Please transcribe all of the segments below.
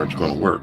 it's going to work.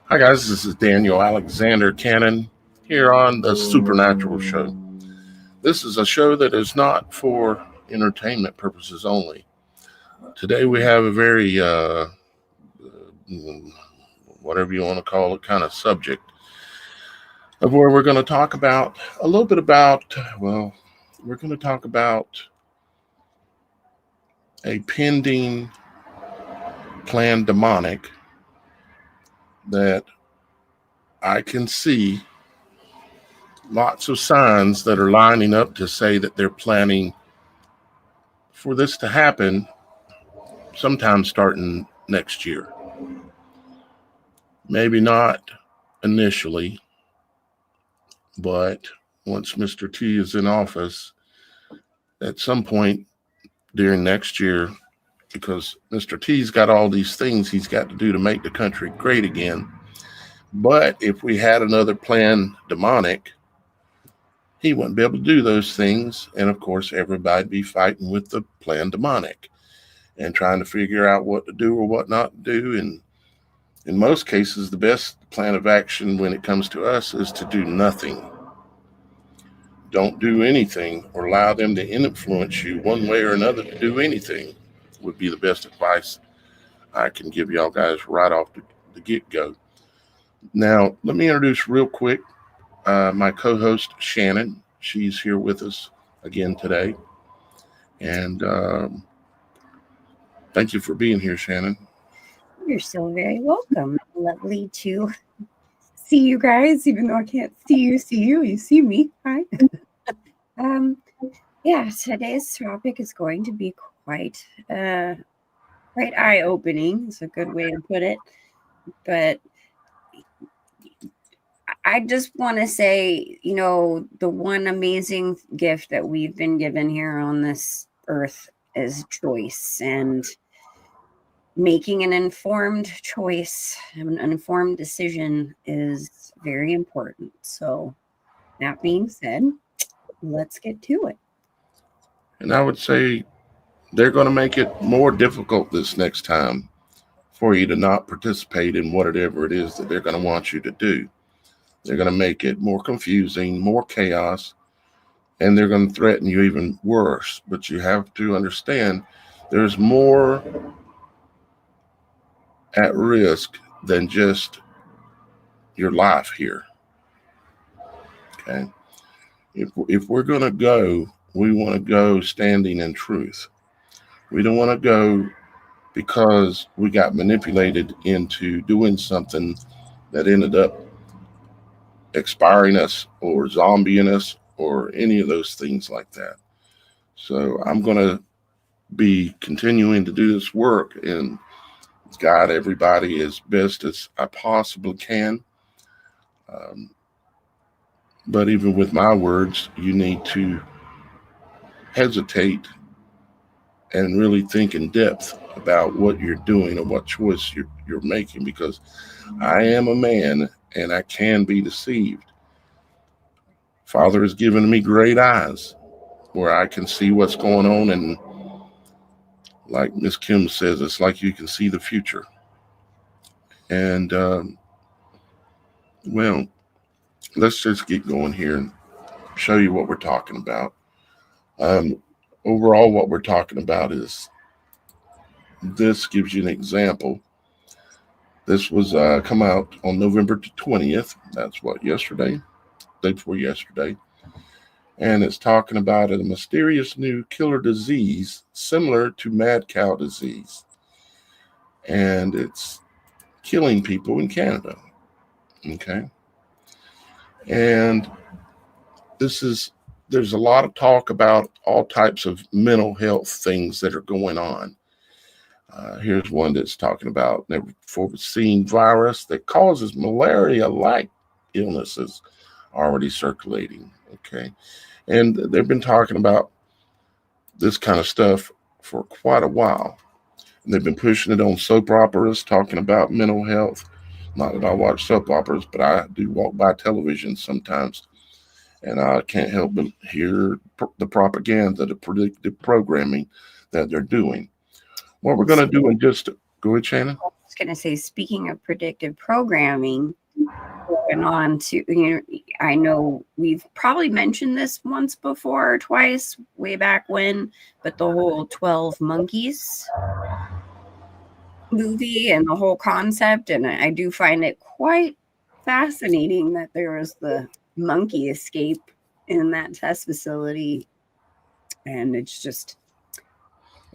Hi guys, this is Daniel Alexander Cannon here on the Supernatural Show. This is a show that is not for entertainment purposes only. Today we have a very, whatever you want to call it, kind of subject of where we're going to talk about a little bit about, we're going to talk about a pending planned demonic that I can see lots of signs that are lining up to say that they're planning for this to happen sometime starting next year. Maybe not initially, but once Mr. T is in office at some point during next year, because Mr. T's got all these things he's got to do to make the country great again. But if we had another planned demonic, he wouldn't be able to do those things. And of course, everybody'd be fighting with the planned demonic and trying to figure out what to do or what not to do. And in most cases, the best plan of action when it comes to us is to do nothing. Don't do anything or allow them to influence you one way or another to do anything would be the best advice I can give y'all guys right off the get-go. Now, let me introduce real quick my co-host, Shannon. She's here with us again today. And thank you for being here, Shannon. You're so very welcome. Lovely to see you guys, even though I can't see you, you see me. Hi. Yeah, today's topic is going to be quite eye-opening. It's a good way to put it. But I just want to say, the one amazing gift that we've been given here on this earth is choice, and making an informed choice, an informed decision is very important. So that being said, let's get to it. And I would say they're going to make it more difficult this next time for you to not participate in whatever it is that they're going to want you to do. They're going to make it more confusing, more chaos, and they're going to threaten you even worse. But you have to understand there's more at risk than just your life here. Okay? If we're going to go, we want to go standing in truth. We don't want to go because we got manipulated into doing something that ended up expiring us or zombieing us or any of those things like that. So I'm going to be continuing to do this work and guide everybody as best as I possibly can. But even with my words, you need to hesitate and really think in depth about what you're doing or what choice you're making, because I am a man and I can be deceived. Father has given me great eyes where I can see what's going on, and like Miss Kim says, it's like you can see the future. And well, let's just get going here and show you what we're talking about. Overall, what we're talking about is, this gives you an example. This was come out on November 20th. That's what, yesterday? Day before yesterday. And it's talking about a mysterious new killer disease similar to mad cow disease. And it's killing people in Canada. Okay. And there's a lot of talk about all types of mental health things that are going on. Here's one that's talking about never before seen virus that causes malaria-like illnesses already circulating. Okay. And they've been talking about this kind of stuff for quite a while. And they've been pushing it on soap operas, talking about mental health. Not that I watch soap operas, but I do walk by television sometimes, and I can't help but hear the propaganda, the predictive programming that they're doing. What we're going to do in just go ahead, Shannon. I was going to say, speaking of predictive programming, going on to, I know we've probably mentioned this once before or twice way back when, but the whole 12 Monkeys movie and the whole concept, and I do find it quite fascinating that there was the monkey escape in that test facility, and it's just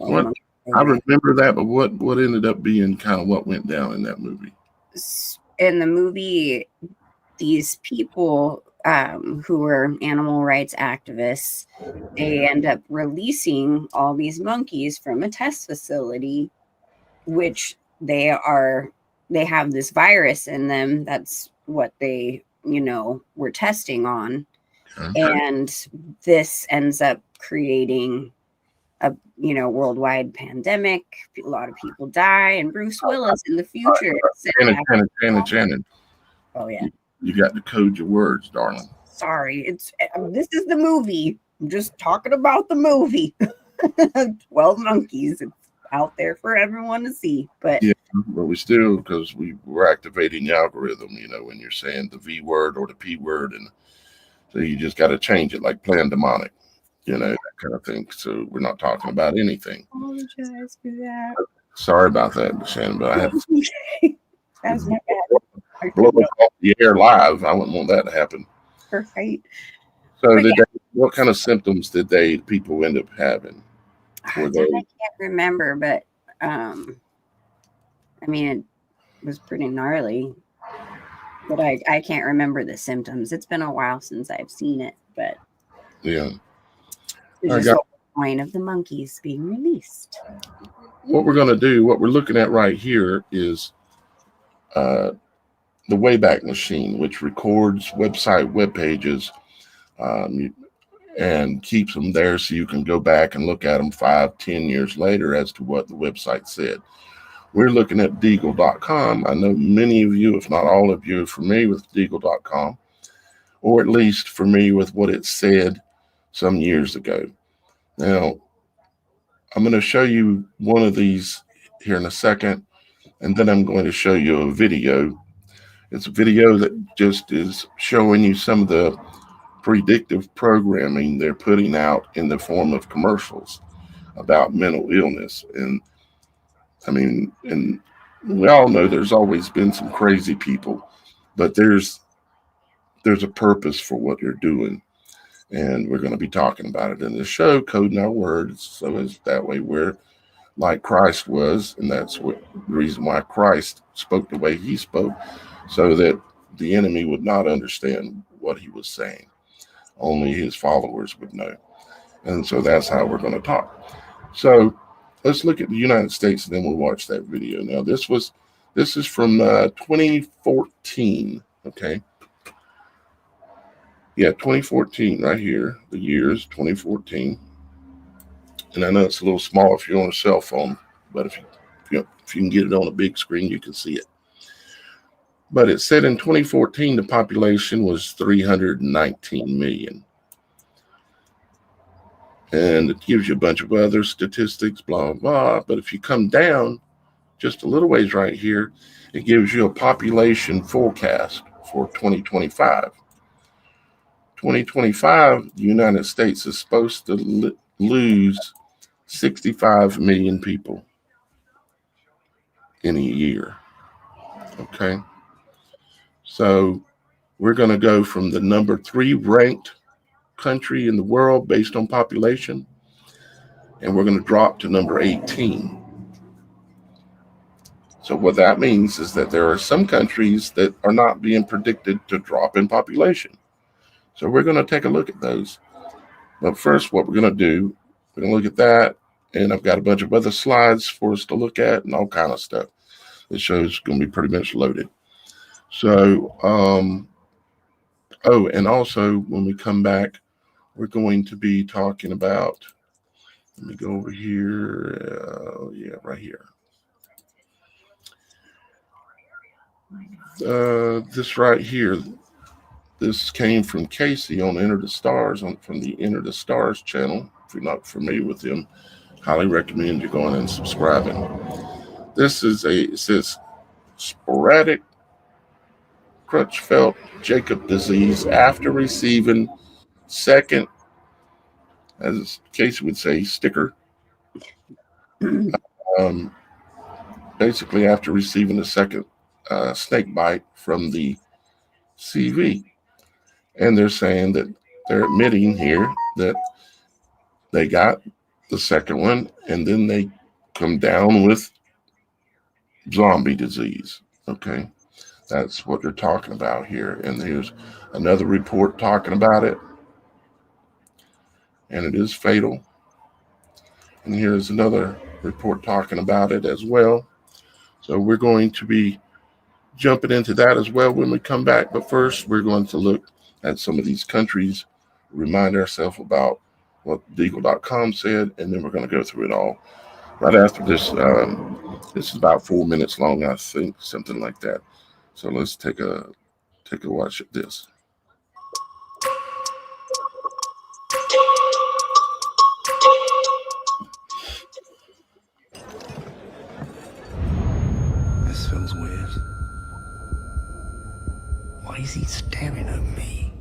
I remember that, but what ended up being kind of what went down in that movie? In the movie, these people who were animal rights activists, they end up releasing all these monkeys from a test facility, which they have this virus in them. That's what they, were testing on. Okay. And this ends up creating a worldwide pandemic. A lot of people die, and Bruce Willis in the future. Shannon. Oh yeah. You got to code your words, darling. Sorry, this is the movie. I'm just talking about the movie. 12 Monkeys. It's out there for everyone to see. But yeah, but we still, because we're activating the algorithm, when you're saying the V word or the P word, and so you just got to change it, like playing demonic. That kind of thing. So we're not talking about anything. I apologize for that. Sorry about that, Shannon, but I have to that's my bad. Blow off the air live. I wouldn't want that to happen. Right. So what kind of symptoms did people end up having? I can't remember, but it was pretty gnarly. But I can't remember the symptoms. It's been a while since I've seen it, but yeah. It's just the point of the monkeys being released. What we're going to do, what we're looking at right here, is the Wayback Machine, which records web pages, and keeps them there so you can go back and look at them 5-10 years later as to what the website said. We're looking at Deagel.com. I know many of you, if not all of you, are familiar with Deagel.com, or at least familiar with what it said some years ago. Now, I'm going to show you one of these here in a second, and then I'm going to show you a video. It's a video that just is showing you some of the predictive programming they're putting out in the form of commercials about mental illness. And and we all know there's always been some crazy people, but there's a purpose for what you're doing. And we're going to be talking about it in the show, coding our words, so as that way we're like Christ was, and that's the reason why Christ spoke the way he spoke, so that the enemy would not understand what he was saying. Only his followers would know. And so that's how we're going to talk. So let's look at the United States, and then we'll watch that video. Now, this is from 2014, okay? Yeah, 2014 right here. The year is 2014. And I know it's a little small if you're on a cell phone, but if you can get it on a big screen, you can see it. But it said in 2014, the population was 319 million. And it gives you a bunch of other statistics, blah, blah, blah. But if you come down just a little ways right here, it gives you a population forecast for 2025. 2025, the United States is supposed to lose 65 million people in a year. Okay. So we're going to go from the number 3 ranked country in the world based on population, and we're going to drop to number 18. So what that means is that there are some countries that are not being predicted to drop in population. So we're going to take a look at those. But first, what we're going to do, we're going to look at that, and I've got a bunch of other slides for us to look at and all kind of stuff. This show's going to be pretty much loaded. So, oh, and also when we come back, we're going to be talking about, let me go over here. Yeah, right here. This right here, this came from Casey on Enter the Stars, from the Enter the Stars channel. If you're not familiar with him, highly recommend you going and subscribing. This is it says sporadic Creutzfeldt-Jakob disease after receiving second, as Casey would say, sticker. Basically after receiving a second snake bite from the CV. And they're saying that they're admitting here that they got the second one and then they come down with zombie disease. Okay. That's what they're talking about here. And here's another report talking about it. And it is fatal. And here's another report talking about it as well. So we're going to be jumping into that as well when we come back. But first, we're going to look at some of these countries, remind ourselves about what Deagel.com said, and then we're going to go through it all right after this. This is about 4 minutes long, I think, something like that. So let's take a watch at this. This feels weird. Why is he staring at me?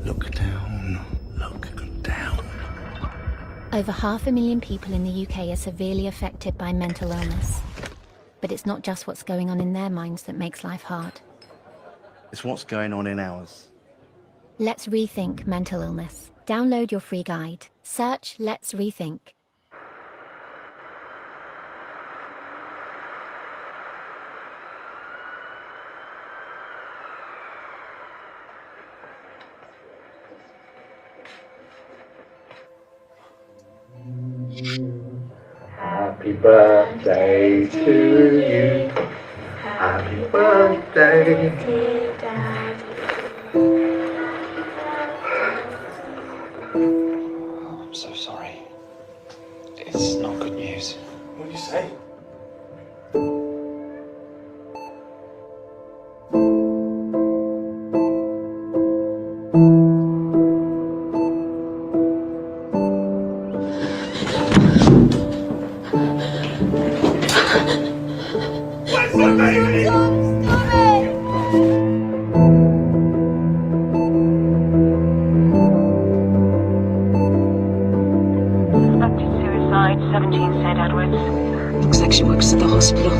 Look down. Look down. Over 500,000 people in the UK are severely affected by mental illness. But it's not just what's going on in their minds that makes life hard. It's what's going on in ours. Let's Rethink Mental Illness. Download your free guide. Search Let's Rethink. Happy birthday to you. Happy birthday, dear Daddy. I'm so sorry. It's not good news. What do you say? Where's my baby? Suspected suicide, 17 St. Edwards. Looks like she works at the hospital.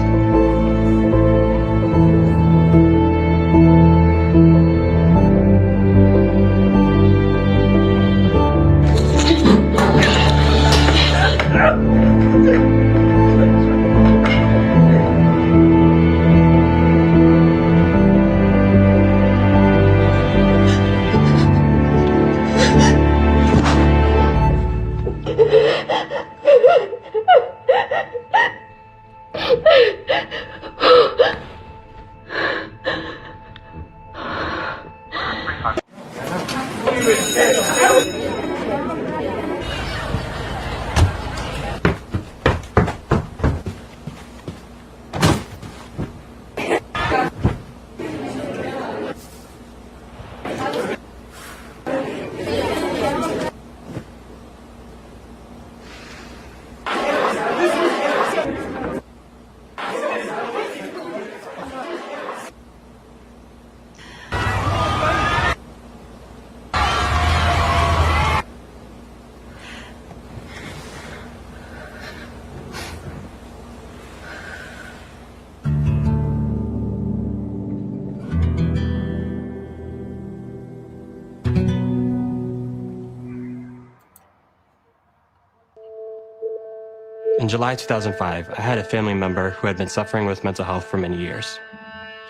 In July 2005, I had a family member who had been suffering with mental health for many years.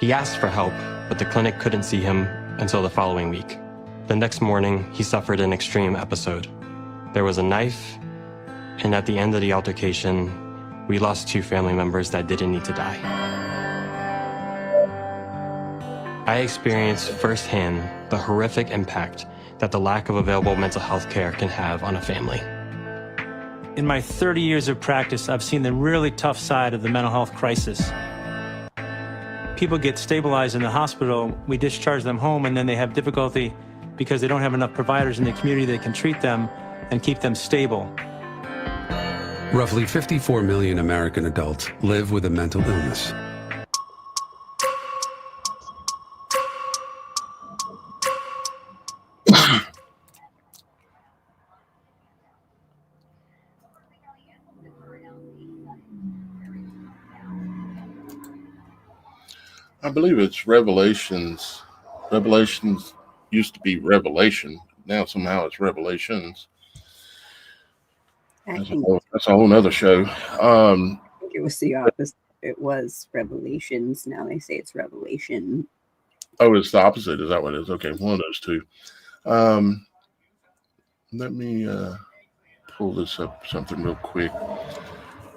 He asked for help, but the clinic couldn't see him until the following week. The next morning, he suffered an extreme episode. There was a knife, and at the end of the altercation, we lost 2 family members that didn't need to die. I experienced firsthand the horrific impact that the lack of available mental health care can have on a family. In my 30 years of practice, I've seen the really tough side of the mental health crisis. People get stabilized in the hospital, we discharge them home, and then they have difficulty because they don't have enough providers in the community that can treat them and keep them stable. Roughly 54 million American adults live with a mental illness. I believe it's Revelations. Revelations used to be Revelation. Now somehow it's Revelations. I That's think a whole nother show. it was the opposite. It was Revelations. Now they say it's Revelation. Oh, it's the opposite. Is that what it is? Okay, one of those two. Let me pull this up, something real quick.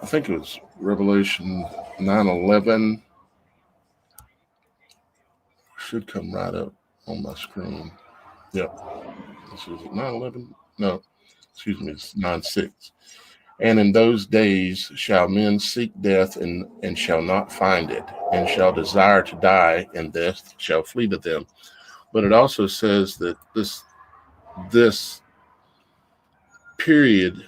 I think it was Revelation 9:11. Should come right up on my screen. Yep. This is 9:11. No, excuse me. It's 9:6. And in those days shall men seek death and shall not find it, and shall desire to die, and death shall flee to them. But it also says that this period,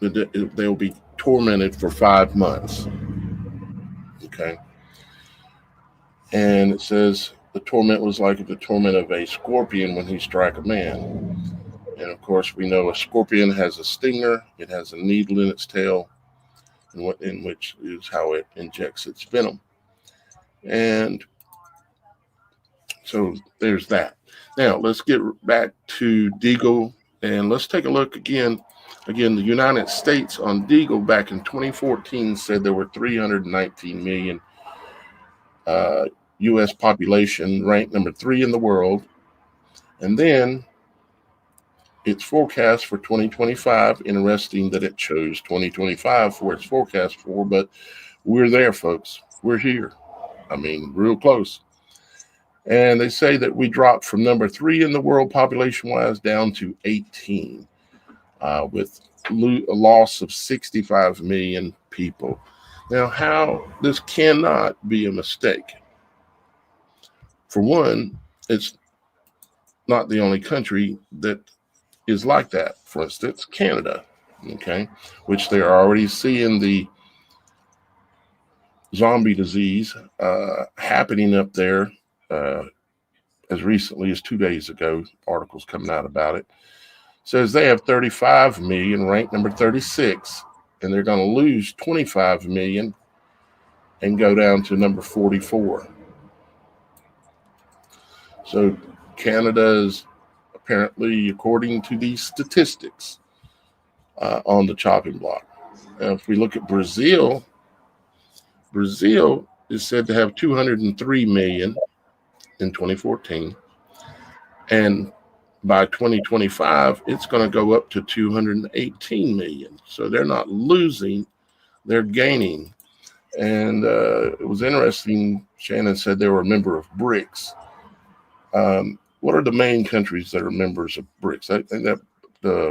they'll be tormented for 5 months. Okay. And it says the torment was like the torment of a scorpion when he strike a man. And of course, we know a scorpion has a stinger. It has a needle in its tail, in which is how it injects its venom. And so there's that. Now let's get back to Deagel, and let's take a look again. Again, the United States on Deagel back in 2014 said there were 319 million U.S. population, ranked number 3 in the world. And then its forecast for 2025, interesting that it chose 2025 for its forecast for, but we're there, folks. We're here. I mean, real close. And they say that we dropped from number 3 in the world population-wise down to 18, with a loss of 65 million people. Now, how this cannot be a mistake. For one, it's not the only country that is like that. For instance, Canada, okay, which they're already seeing the zombie disease happening up there as recently as 2 days ago. Articles coming out about it. Says they have 35 million, ranked number 36, and they're going to lose 25 million and go down to number 44. So Canada is apparently, according to these statistics, on the chopping block. Now, if we look at Brazil, Brazil is said to have 203 million in 2014. And by 2025, it's going to go up to 218 million. So they're not losing, they're gaining. And it was interesting. Shannon said they were a member of BRICS. what are the main countries that are members of BRICS? I think that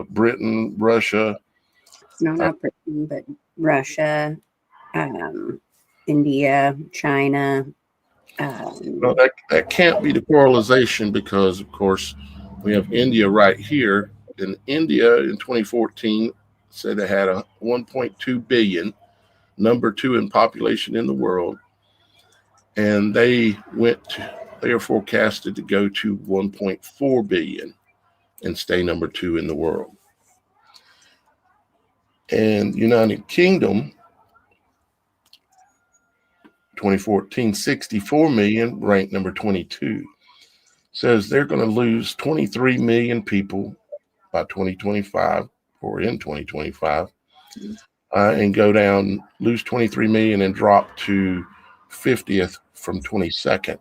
Britain, Russia. No, not Britain, but Russia, India, China. Well, that can't be the correlation because, of course, we have India right here. And India in 2014 said it had a 1.2 billion, number 2 in population in the world. And they are forecasted to go to 1.4 billion and stay number 2 in the world. And United Kingdom, 2014, 64 million, ranked number 22, says they're going to lose 23 million people by 2025 or in 2025 and go down, lose 23 million and drop to 50th from 22nd.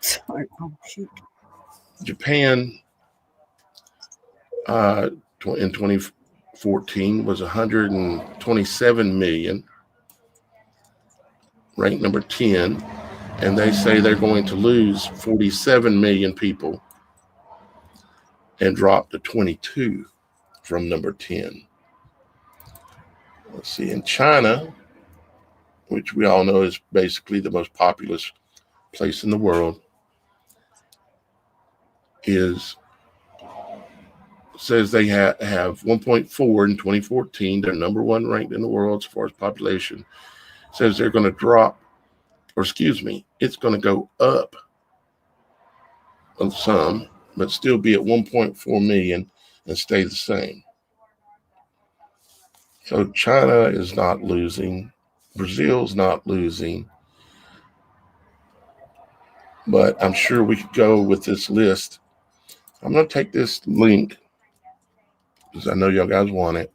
Sorry. Oh, shoot. Japan in 2014 was 127 million, ranked number 10, and they say they're going to lose 47 million people and drop to 22 from number 10. Let's see, in China, which we all know is basically the most populous place in the world, says they have 1.4 in 2014. They're number 1 ranked in the world as far as population. Says they're going to drop, it's going to go up on some, but still be at 1.4 million and stay the same. So China is not losing. Brazil's not losing. But I'm sure we could go with this list. I'm going to take this link, because I know y'all guys want it,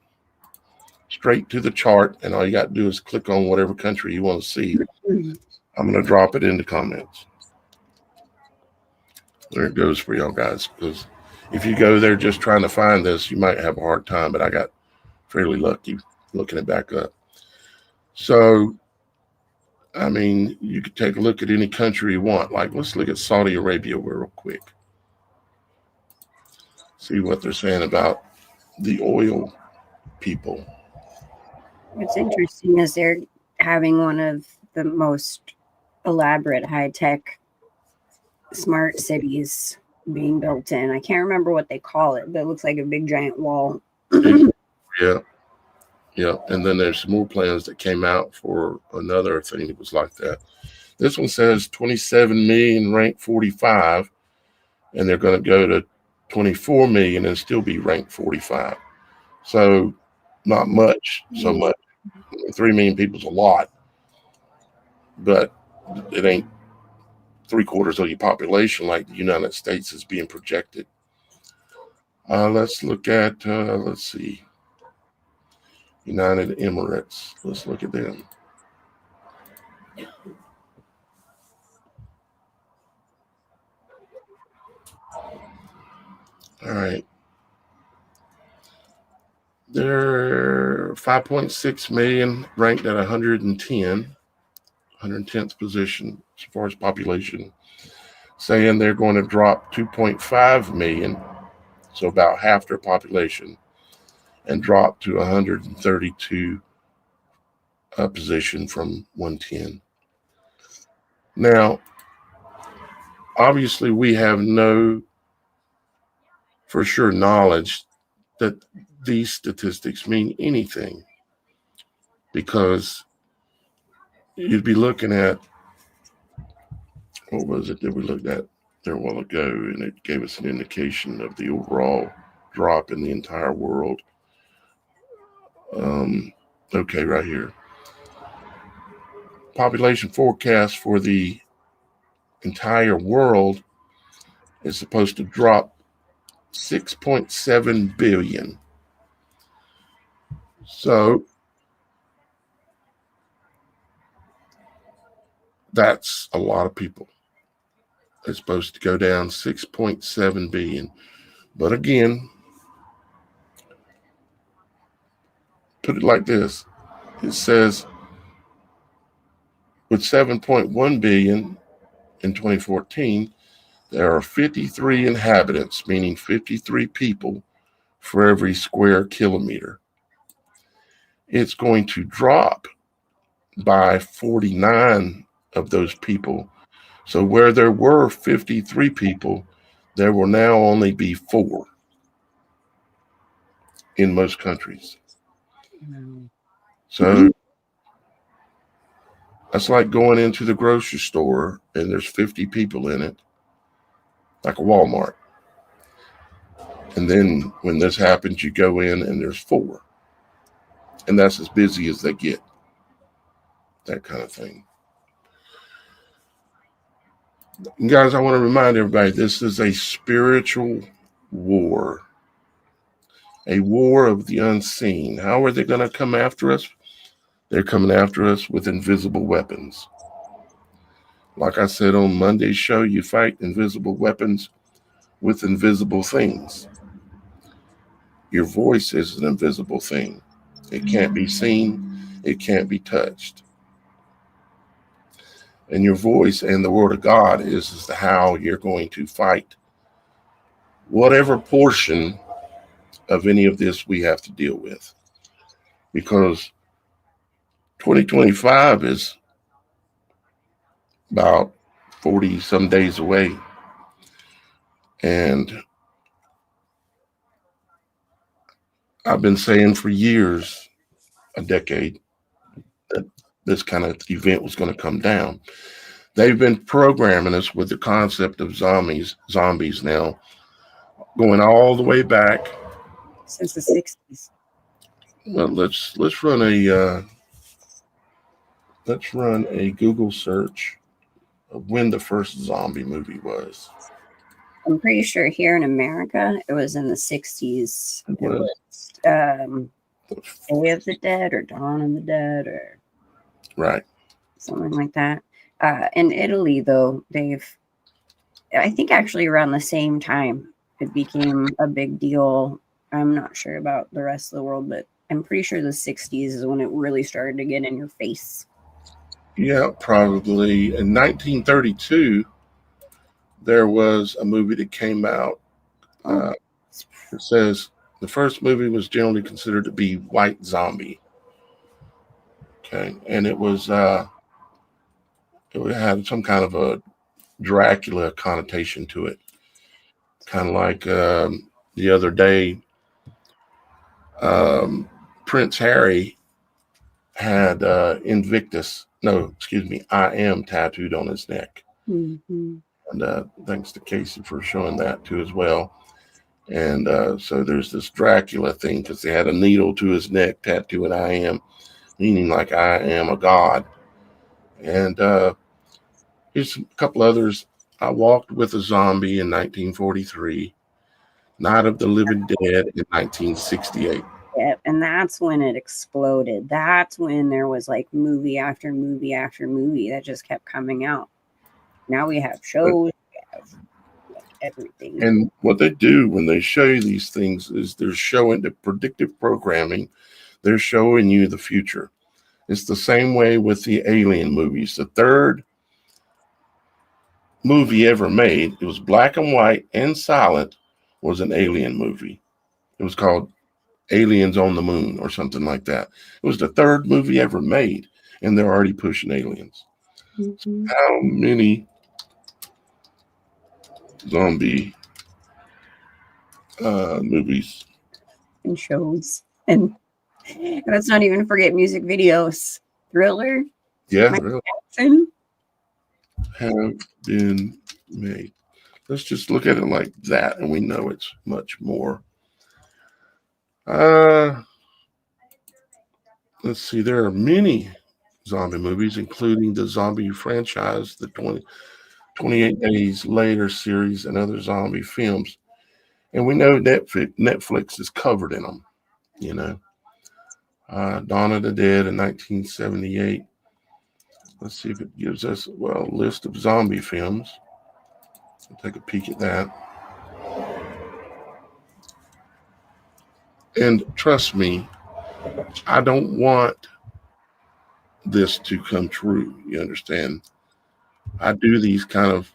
straight to the chart, and all you got to do is click on whatever country you want to see. I'm going to drop it in the comments. There it goes for y'all guys, because if you go there just trying to find this, you might have a hard time, but I got fairly lucky looking it back up. So, I mean, you could take a look at any country you want. Like, let's look at Saudi Arabia real quick. See what they're saying about the oil people. What's interesting is they're having one of the most elaborate high-tech smart cities being built in. I can't remember what they call it, but it looks like a big giant wall. Yeah. And then there's more plans that came out for another thing that was like that. This one says 27 million, ranked 45, and they're going to go to 24 million and still be ranked 45. So not much, so much. 3 million people's a lot, but it ain't 3/4 of your population like the United States is being projected. Let's look at, let's see, United Emirates. Let's look at them. All right. They're 5.6 million, ranked at 110th position as far as population, saying they're going to drop 2.5 million, so about half their population, and drop to 132 position from 110. Now, obviously, we have no for sure knowledge that these statistics mean anything, because you'd be looking at, what was it that we looked at there a while ago, and it gave us an indication of the overall drop in the entire world. Okay, right here. Population forecast for the entire world is supposed to drop 6.7 billion. So that's a lot of people. It's supposed to go down 6.7 billion. But again, put it like this. It says with 7.1 billion in 2014, there are 53 inhabitants, meaning 53 people for every square kilometer. It's going to drop by 49 of those people. So where there were 53 people, there will now only be 4 in most countries. So that's like going into the grocery store and there's 50 people in it, like a Walmart. And then when this happens, you go in and there's 4. And that's as busy as they get. That kind of thing. And guys, I want to remind everybody, this is a spiritual war. A war of the unseen. How are they going to come after us? They're coming after us with invisible weapons. Like I said on Monday's show, you fight invisible weapons with invisible things. Your voice is an invisible thing. It can't be seen. It can't be touched. And your voice and the word of God is how you're going to fight whatever portion of any of this we have to deal with. Because 2025 is about 40 some days away. And I've been saying for years, a decade, that this kind of event was going to come down. They've been programming us with the concept of zombies now, going all the way back since the 60s. Well, let's run a Google search of when the first zombie movie was. I'm pretty sure here in America it was in the 60s. It was Day of the Dead or Dawn of the Dead or right, something like that. In Italy, though, I think actually around the same time it became a big deal. I'm not sure about the rest of the world, but I'm pretty sure the 60s is when it really started to get in your face. Yeah, probably. In 1932, there was a movie that came out. It says the first movie was generally considered to be White Zombie. Okay, and it had some kind of a Dracula connotation to it. Kind of like the other day, Prince Harry had I am tattooed on his neck. Mm-hmm. And thanks to Casey for showing that too as well. And so there's this Dracula thing because they had a needle to his neck tattooing I am, meaning like I am a god. And here's a couple others. I Walked with a Zombie in 1943. Night of the Living Dead in 1968. Yeah, and that's when it exploded. That's when there was like movie after movie after movie that just kept coming out. Now we have shows, we have everything. And what they do when they show you these things is they're showing the predictive programming. They're showing you the future. It's the same way with the Alien movies. The third movie ever made, it was black and white and silent, was an Alien movie. It was called Aliens on the Moon or something like that. It was the third movie ever made, and they're already pushing aliens. Mm-hmm. How many zombie movies and shows, and let's not even forget music videos. Thriller, really Jackson, have been made? Let's just look at it like that, and we know it's much more. Let's see. There are many zombie movies, including the zombie franchise, the 28 Days Later series, and other zombie films. And we know Netflix is covered in them, you know. Dawn of the Dead in 1978. Let's see if it gives us, a list of zombie films. I'll take a peek at that. And trust me, I don't want this to come true. You understand? I do these kind of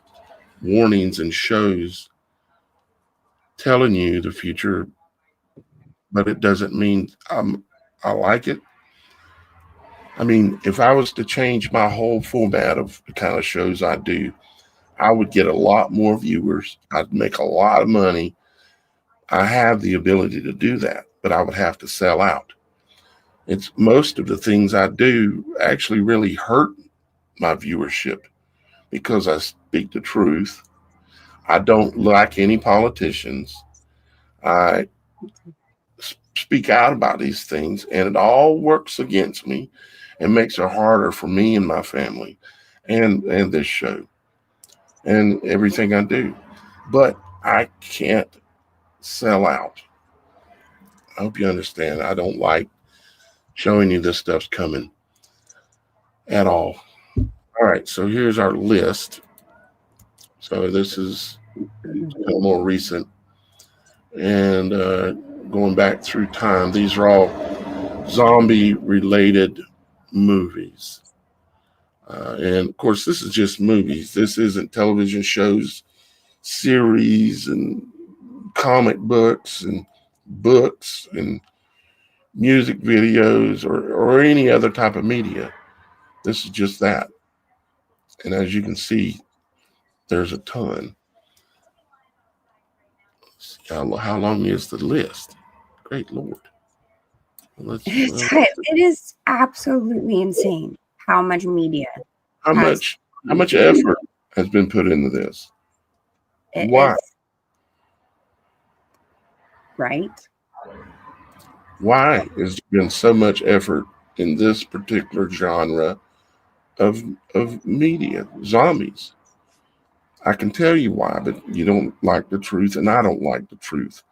warnings and shows telling you the future, but it doesn't mean I like it. I mean, if I was to change my whole format of the kind of shows I do, I would get a lot more viewers. I'd make a lot of money. I have the ability to do that, but I would have to sell out. It's most of the things I do actually really hurt my viewership because I speak the truth. I don't like any politicians. I speak out about these things, and it all works against me and makes it harder for me and my family and this show and everything I do. But I can't sell out. I hope you understand. I don't like showing you this stuff's coming at all. All right, so here's our list. So this is more recent. And going back through time, these are all zombie-related movies. And, of course, this is just movies. This isn't television shows, series, and comic books and music videos or any other type of media. This is just that. And as you can see, there's a ton. How long is the list? Great Lord. It is absolutely insane how much media. How much effort has been put into this? Why? Right. Why has there been so much effort in this particular genre of media? Zombies. I can tell you why, but you don't like the truth, and I don't like the truth.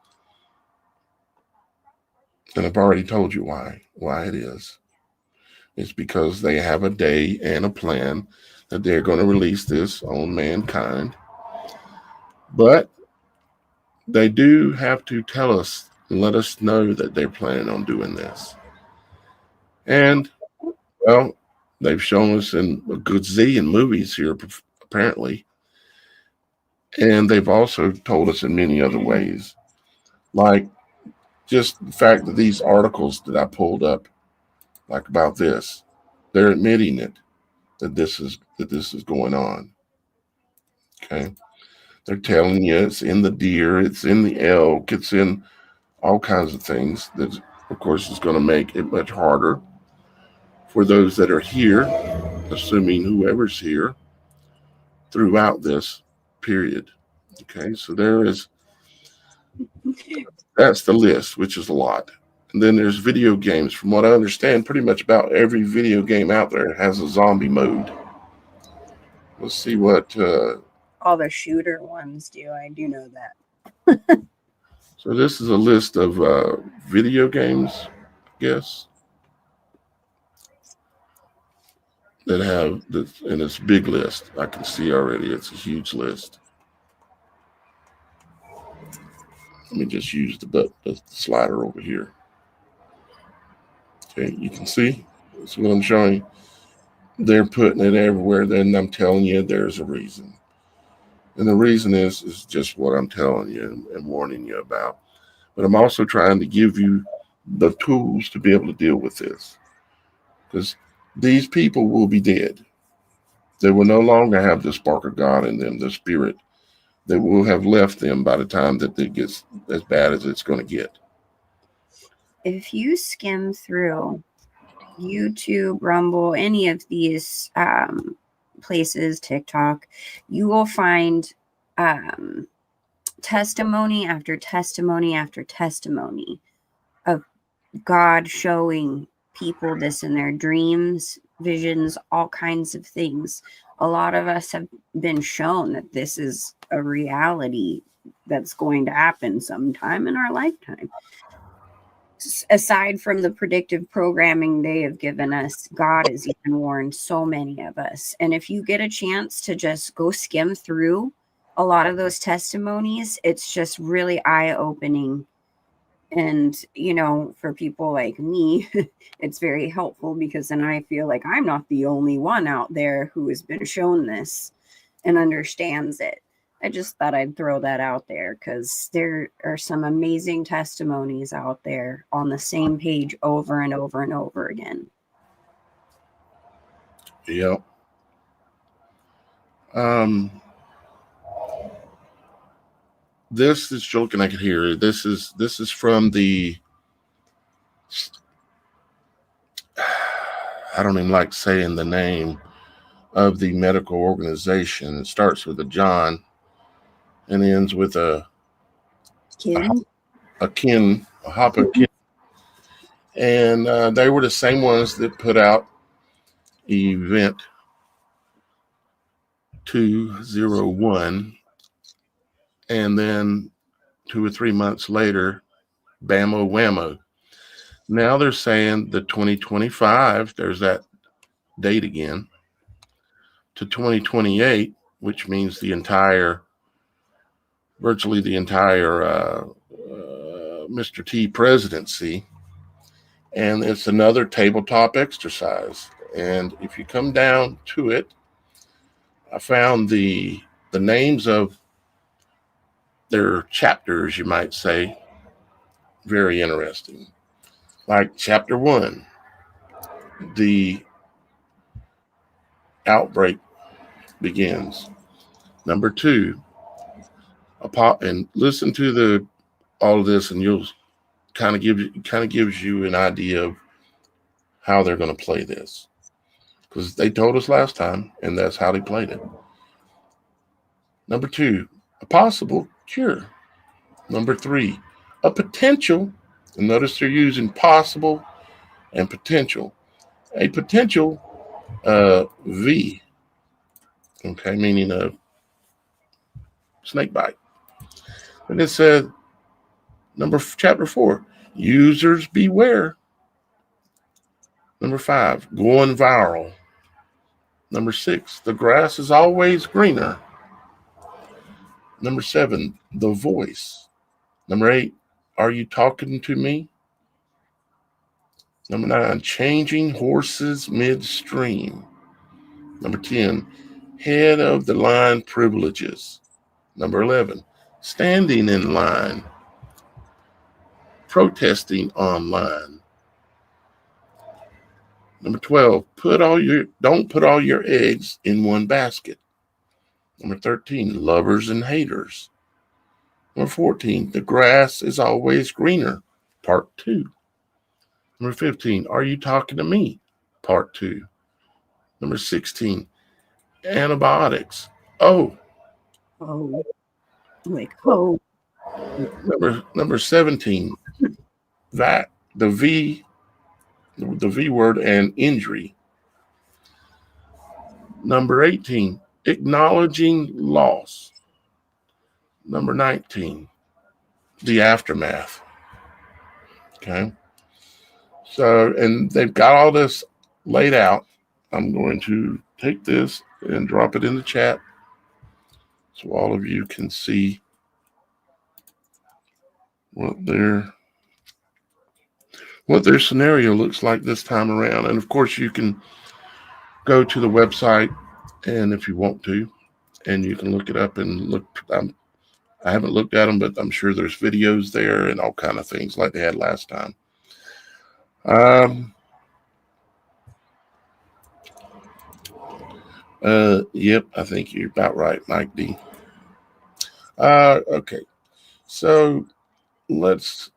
And I've already told you why it is. It's because they have a day and a plan that they're going to release this on mankind. But they do have to tell us and let us know that they're planning on doing this. And, well, they've shown us in a good zillion movies here, apparently. And they've also told us in many other ways. Like just the fact that these articles that I pulled up, like about this, they're admitting it, that this is going on. Okay. They're telling you it's in the deer, it's in the elk, it's in all kinds of things that, of course, is going to make it much harder for those that are here, assuming whoever's here throughout this period. Okay, so that's the list, which is a lot. And then there's video games. From what I understand, pretty much about every video game out there has a zombie mode. Let's see what all the shooter ones do. I do know that. So this is a list of video games, I guess, that have this, and it's a big list. I can see already it's a huge list. Let me just use the slider over here. Okay, you can see. That's what I'm showing. They're putting it everywhere. Then I'm telling you there's a reason. And the reason is just what I'm telling you and warning you about. But I'm also trying to give you the tools to be able to deal with this. Because these people will be dead. They will no longer have the spark of God in them, the spirit that will have left them by the time that it gets as bad as it's going to get. If you skim through YouTube, Rumble, any of these places, TikTok, you will find testimony after testimony after testimony of God showing people this in their dreams, visions, all kinds of things. A lot of us have been shown that this is a reality that's going to happen sometime in our lifetime. Aside from the predictive programming they have given us, God has even warned so many of us. And if you get a chance to just go skim through a lot of those testimonies, it's just really eye-opening. And, you know, for people like me, it's very helpful because then I feel like I'm not the only one out there who has been shown this and understands it. I just thought I'd throw that out there because there are some amazing testimonies out there on the same page over and over and over again. Yep. This is joking I could hear. This is from the, I don't even like saying the name of the medical organization. It starts with a John and ends with a Hopper Kin. And they were the same ones that put out Event 201. And then 2 or 3 months later, Bammo Whammo. Now they're saying the 2025, there's that date again, to 2028, which means virtually the entire Mr. T presidency. And it's another tabletop exercise. And if you come down to it, I found the names of their chapters, you might say, very interesting. Like chapter 1, the outbreak begins. Number 2, and listen to all of this, and you'll kind of gives you an idea of how they're going to play this, because they told us last time, and that's how they played it. Number 2, a possible cure. Number 3, a potential, and notice they're using possible and potential. A potential V, okay, meaning a snake bite. And it said, chapter 4, users beware. Number 5, going viral. Number 6, the grass is always greener. Number 7, the voice. Number 8, are you talking to me? Number 9, changing horses midstream. Number 10, head of the line privileges. Number 11, standing in line. Protesting online. Number 12, don't put all your eggs in one basket. Number 13, lovers and haters. Number 14, the grass is always greener, part 2. Number 15, are you talking to me? Part 2. Number 16, antibiotics. Oh. Number 17, that the V word and injury. Number 18, acknowledging loss. Number 19, the aftermath. Okay. So, and they've got all this laid out. I'm going to take this and drop it in the chat so all of you can see what their scenario looks like this time around. And of course, you can go to the website, and if you want to, and you can look it up and look. I haven't looked at them, but I'm sure there's videos there and all kind of things like they had last time. Yep, I think you're about right, Mike D. Okay, so let's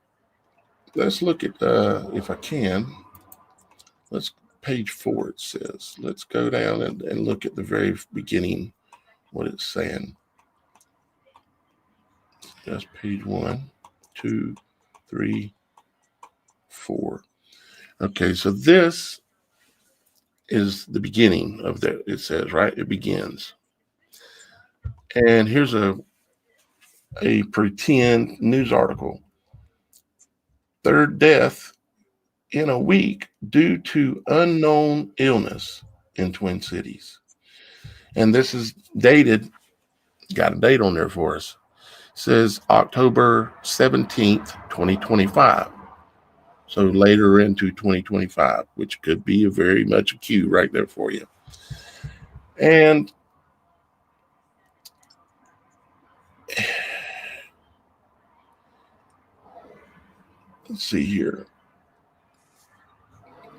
look at if I can. Let's page 4. It says, let's go down and look at the very beginning, what it's saying. That's page 1, 2, 3, 4. Okay, so this is the beginning of that. It says, right? It begins. And here's a pretend news article. 3rd death in a week due to unknown illness in Twin Cities. And this is dated, got a date on there for us. It says October 17th, 2025. So later into 2025, which could be very much a cue right there for you. And Let's see here. It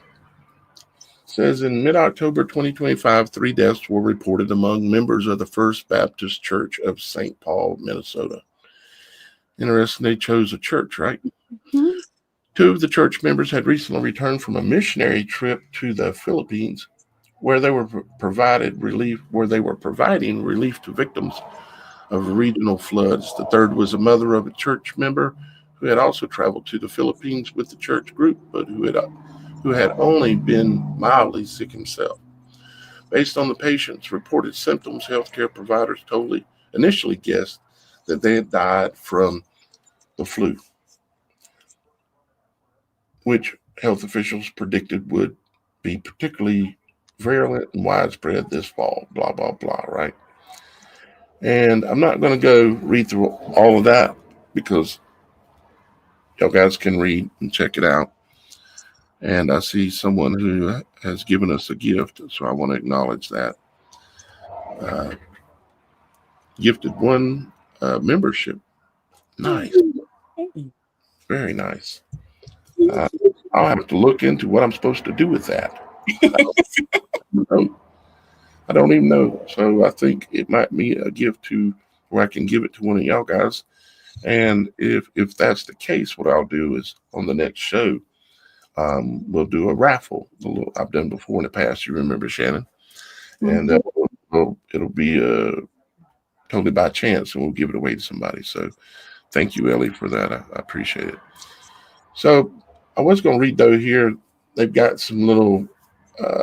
says in mid-October 2025, 3 deaths were reported among members of the First Baptist Church of St. Paul, Minnesota. Interesting, they chose a church, right? Mhm. 2 of the church members had recently returned from a missionary trip to the Philippines, where they were providing relief to victims of regional floods. The third was a mother of a church member who had also traveled to the Philippines with the church group, but who had only been mildly sick himself. Based on the patient's reported symptoms, healthcare providers initially guessed that they had died from the flu, which health officials predicted would be particularly virulent and widespread this fall, blah, blah, blah, right? And I'm not going to go read through all of that because y'all guys can read and check it out. And I see someone who has given us a gift, so I want to acknowledge that. Gifted 1 membership. Nice. Very nice. I'll have to look into what I'm supposed to do with that. I don't even know. So I think it might be a gift to where I can give it to one of y'all guys. And if that's the case, what I'll do is on the next show, we'll do a raffle. I've done before in the past. You remember, Shannon? And it'll be totally by chance, and we'll give it away to somebody. So thank you, Ellie, for that. I appreciate it. So I was going to read, though, here. They've got some little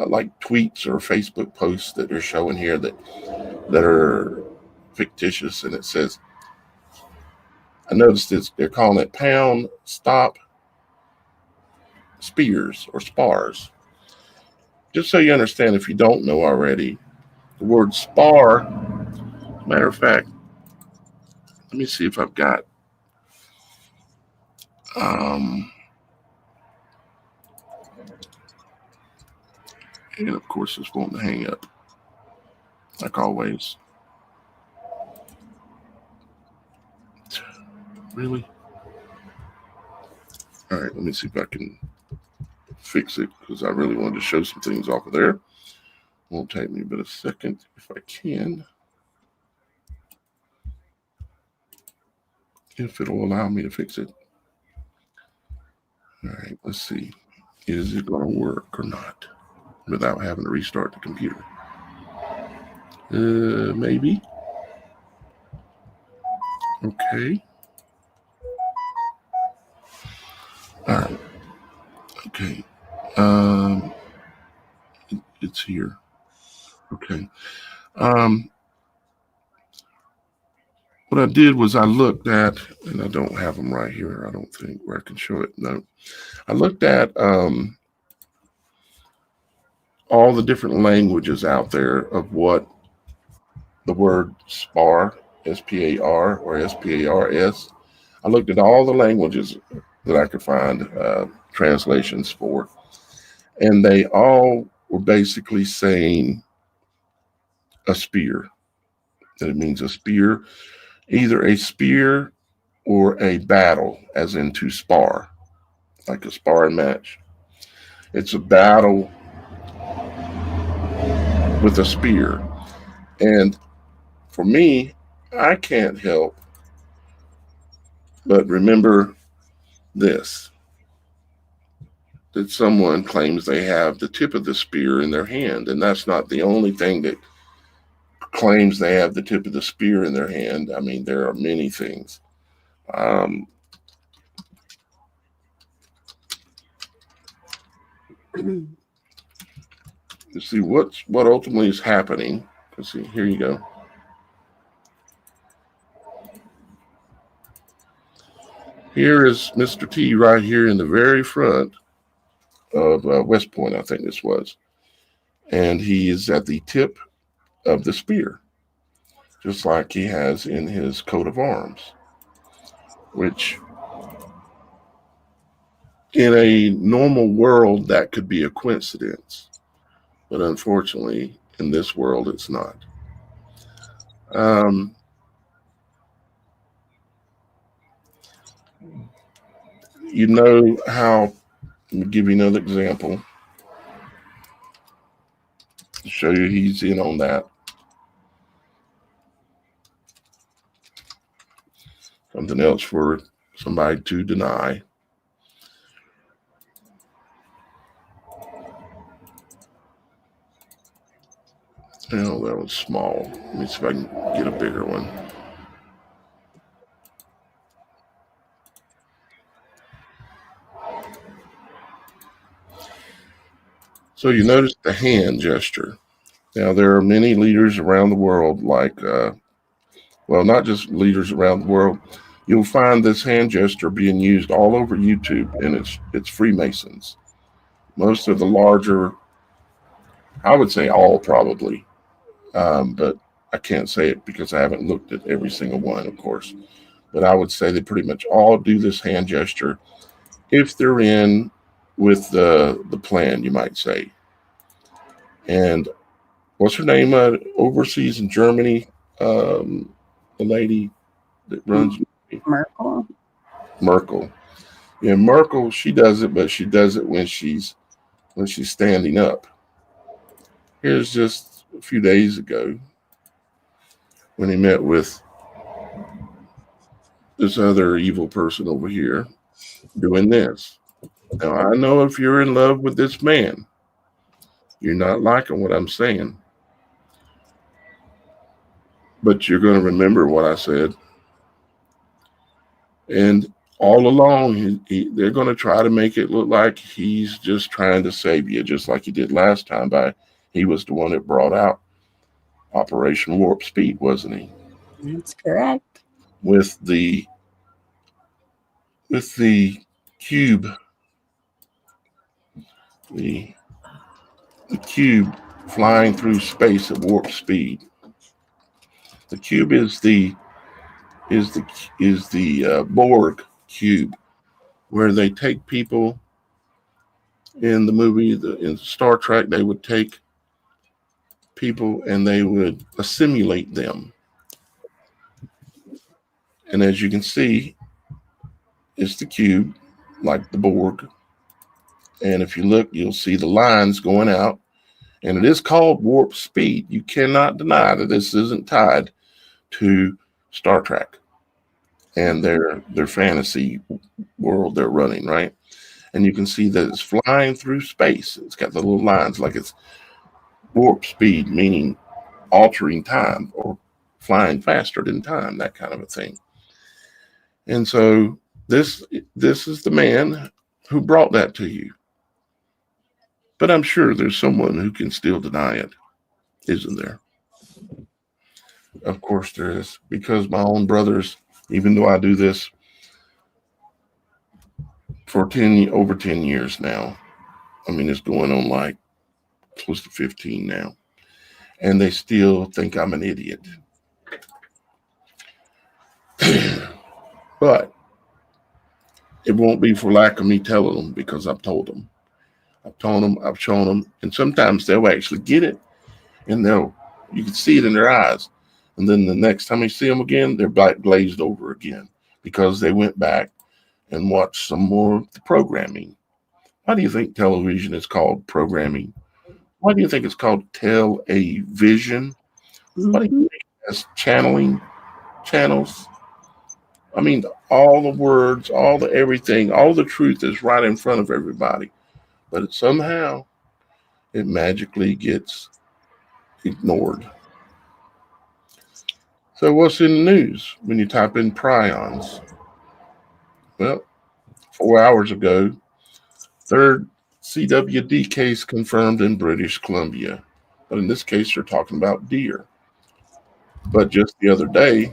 like tweets or Facebook posts that they're showing here that are fictitious. And it says, I noticed this, they're calling it pound stop spears or SPARS. Just so you understand, if you don't know already, the word SPAR, matter of fact, let me see if I've got and of course it's wanting to hang up like always. Really? All right, let me see if I can fix it because I really wanted to show some things off of there. Won't take me but a second if I can. If it'll allow me to fix it. All right, let's see. Is it going to work or not without having to restart the computer? Maybe. Okay. All right. Okay. It's here. Okay. What I did was I looked at, and I don't have them right here, I don't think, where I can show it. No. I looked at all the different languages out there of what the word SPAR, S-P-A-R, or S-P-A-R-S. I looked at all the languages that I could find translations for, and they all were basically saying a spear. That it means a spear, either a spear or a battle, as in to spar, like a sparring match. It's a battle with a spear. And for me, I can't help but remember this, that someone claims they have the tip of the spear in their hand, and that's not the only thing that claims they have the tip of the spear in their hand. I mean, there are many things. To see what ultimately is happening. Let's see, here you go. Here is Mr. T right here in the very front of West Point, I think this was. And he is at the tip of the spear, just like he has in his coat of arms, which in a normal world, that could be a coincidence. But unfortunately, in this world, it's not. you know how, let me give you another example to show you he's in on that. Something else for somebody to deny. Oh, that was small. Let me see if I can get a bigger one. So you notice the hand gesture. Now, there are many leaders around the world, like, well, not just leaders around the world. You'll find this hand gesture being used all over YouTube, and it's Freemasons. Most of the larger, I would say all probably, but I can't say it because I haven't looked at every single one, of course. But I would say they pretty much all do this hand gesture if they're in with the plan, you might say. And what's her name overseas in Germany? The lady that runs Merkel. Yeah, Merkel, she does it, but she does it when she's standing up. Here's just a few days ago when he met with this other evil person over here doing this. Now, I know if you're in love with this man, you're not liking what I'm saying. But you're going to remember what I said. And all along, they're going to try to make it look like he's just trying to save you, just like he did last time. He was the one that brought out Operation Warp Speed, wasn't he? That's correct. With the cube, the cube flying through space at warp speed. The cube is the Borg cube, where they take people in the movie, in Star Trek, they would take people and they would assimilate them. And as you can see, it's the cube, like the Borg. And if you look, you'll see the lines going out. And it is called warp speed. You cannot deny that this isn't tied to Star Trek and their fantasy world they're running, right? And you can see that it's flying through space. It's got the little lines like it's warp speed, meaning altering time or flying faster than time, that kind of a thing. And so this is the man who brought that to you. But I'm sure there's someone who can still deny it, isn't there? Of course there is, because my own brothers, even though I do this for over 10 years now, I mean, it's going on like close to 15 now, and they still think I'm an idiot. But it won't be for lack of me telling them, because I've told them. I've told them, I've shown them, and sometimes they'll actually get it, and you can see it in their eyes. And then the next time you see them again, they're glazed over again, because they went back and watched some more of the programming. Why do you think television is called programming? Why do you think it's called television? Why do you think it has channels? I mean, all the words, all the everything, all the truth is right in front of everybody. But somehow it magically gets ignored. So what's in the news when you type in prions? Well, 4 hours ago, third CWD case confirmed in British Columbia. But in this case, they're talking about deer. But just the other day,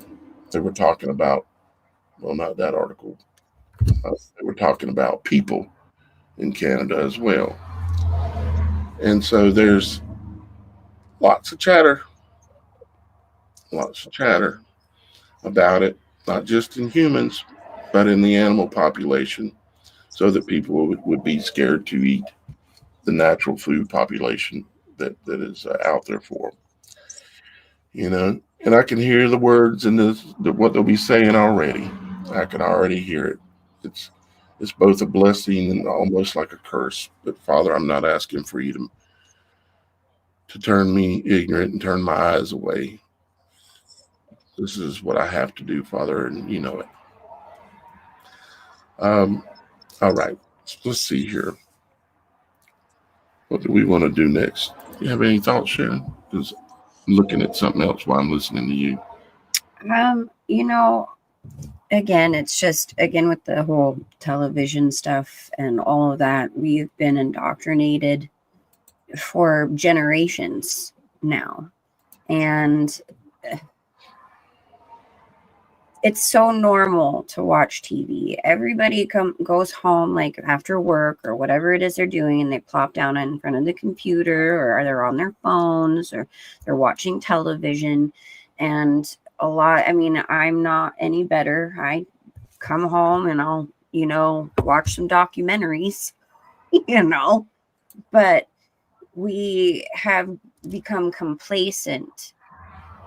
they were talking about, well, not that article. They were talking about people in Canada as well. And so there's lots of chatter about it, not just in humans, but in the animal population, so that people would be scared to eat the natural food population that is out there for them. You know, and I can hear the words and what they'll be saying already. I can already hear it. It's both a blessing and almost like a curse. But Father, I'm not asking for you to turn me ignorant and turn my eyes away. This is what I have to do, Father, and you know it. All right, let's see here. What do we want to do next? Do you have any thoughts, Shannon? Because I'm looking at something else while I'm listening to you. You know, again, it's just, again, with the whole television stuff and all of that, we've been indoctrinated for generations now. And it's so normal to watch TV. Everybody goes home like after work or whatever it is they're doing, and they plop down in front of the computer, or they're on their phones, or they're watching television. And a lot, I mean, I'm not any better. I come home and I'll, watch some documentaries, but we have become complacent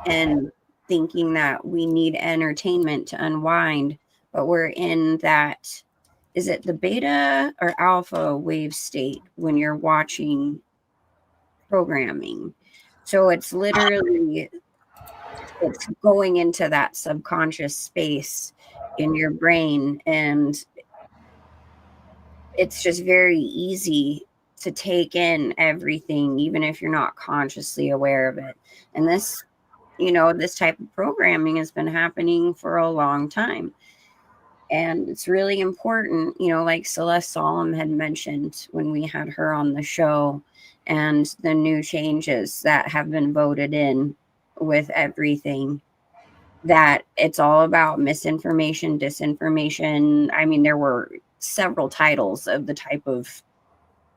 and thinking that we need entertainment to unwind, but we're in that, is it the beta or alpha wave state when you're watching programming? So it's literally, it's going into that subconscious space in your brain, and it's just very easy to take in everything, even if you're not consciously aware of it. And this type of programming has been happening for a long time. And it's really important, like Celeste Solom had mentioned when we had her on the show, and the new changes that have been voted in with everything, that it's all about misinformation, disinformation. I mean, there were several titles of the type of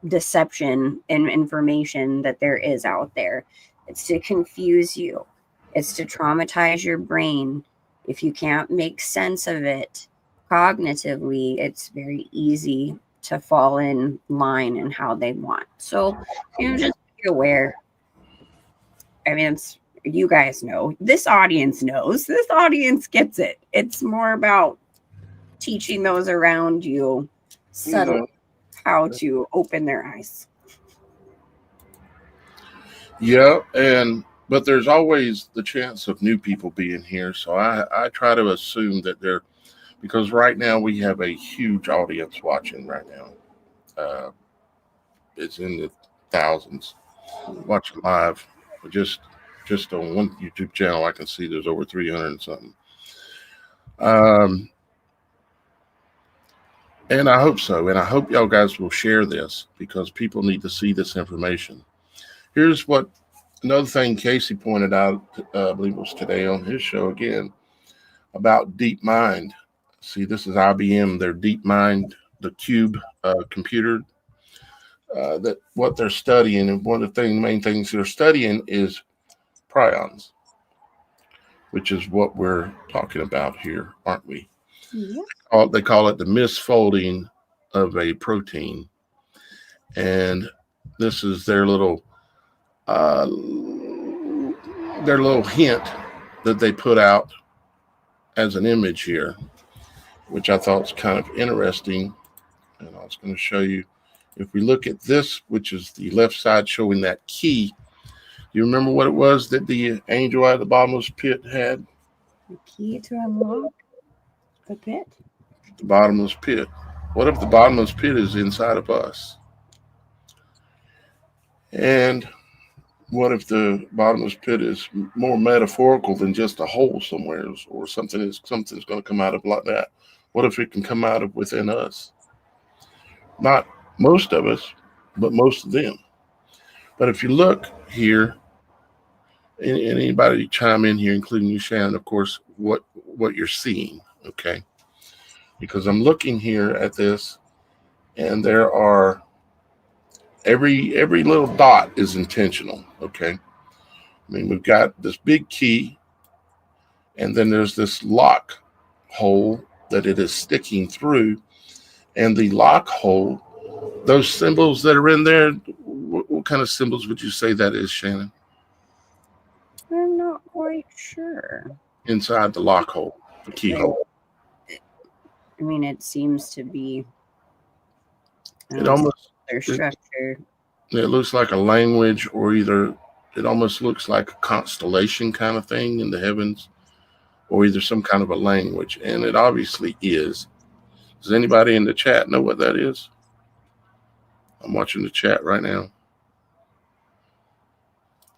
deception and information that there is out there. It's to confuse you. It's to traumatize your brain. If you can't make sense of it cognitively, it's very easy to fall in line in how they want. So, just be aware. I mean, you guys know. This audience knows. This audience gets it. It's more about teaching those around you subtly how to open their eyes. Yeah, but there's always the chance of new people being here. So I try to assume that because right now we have a huge audience watching right now. It's in the thousands watching live. Just on one YouTube channel, I can see there's over 300 and something. And I hope so. And I hope y'all guys will share this, because people need to see this information. Here's another thing Casey pointed out, I believe it was today on his show again, about DeepMind. See, this is IBM, their DeepMind, the Cube computer, that what they're studying. And one of the main things they're studying is prions, which is what we're talking about here, aren't we? Yeah. They call it the misfolding of a protein. And this is their little hint that they put out as an image here, which I thought was kind of interesting. And I was going to show you, if we look at this, which is the left side showing that key. You remember what it was that the angel at the bottomless pit had? The key to unlock the pit. The bottomless pit. What if the bottomless pit is inside of us? And what if the bottomless pit is more metaphorical than just a hole somewhere, or something's going to come out of like that? What if it can come out of within us? Not most of us, but most of them. But if you look here, and anybody chime in here, including you, Shannon, of course, what you're seeing, okay? Because I'm looking here at this, and there are every little dot is intentional, okay? I mean, we've got this big key, and then there's this lock hole that it is sticking through, and the lock hole, those symbols that are in there, what kind of symbols would you say that is, Shannon? I'm not quite sure. Inside the lock hole, the keyhole. I mean, it seems to be It almost their structure. it looks like a language, or either it almost looks like a constellation kind of thing in the heavens, or either some kind of a language, and it obviously is. Does anybody in the chat know what that is? I'm watching the chat right now.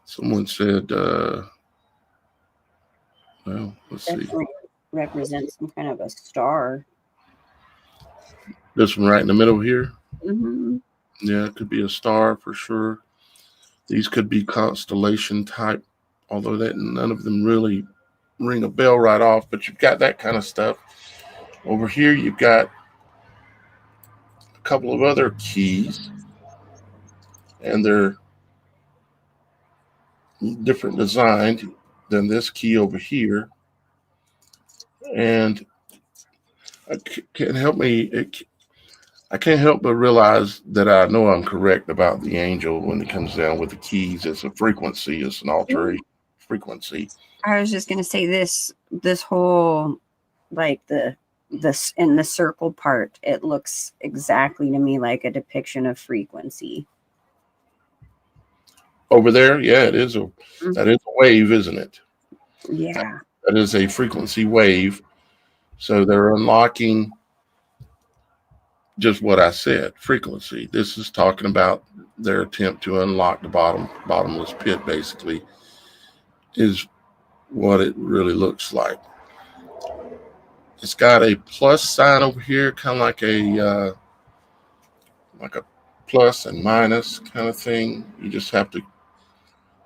Someone said, well, let's see. Definitely represents some kind of a star. This one right in the middle here. Mm-hmm. Yeah, it could be a star for sure. These could be constellation type, although that none of them really ring a bell right off, but you've got that kind of stuff. Over here, you've got a couple of other keys, and they're different designed than this key over here. And I can't help but realize that I know I'm correct about the angel when it comes down with the keys. It's a frequency, it's an alteration frequency. I was just gonna say this whole, like this in the circle part, it looks exactly to me like a depiction of frequency. Over there, yeah, it is that is a wave, isn't it? Yeah. That is a frequency wave. So they're unlocking just what I said, frequency. This is talking about their attempt to unlock the bottomless pit, basically, is what it really looks like. It's got a plus sign over here, kind of like a plus and minus kind of thing. You just have to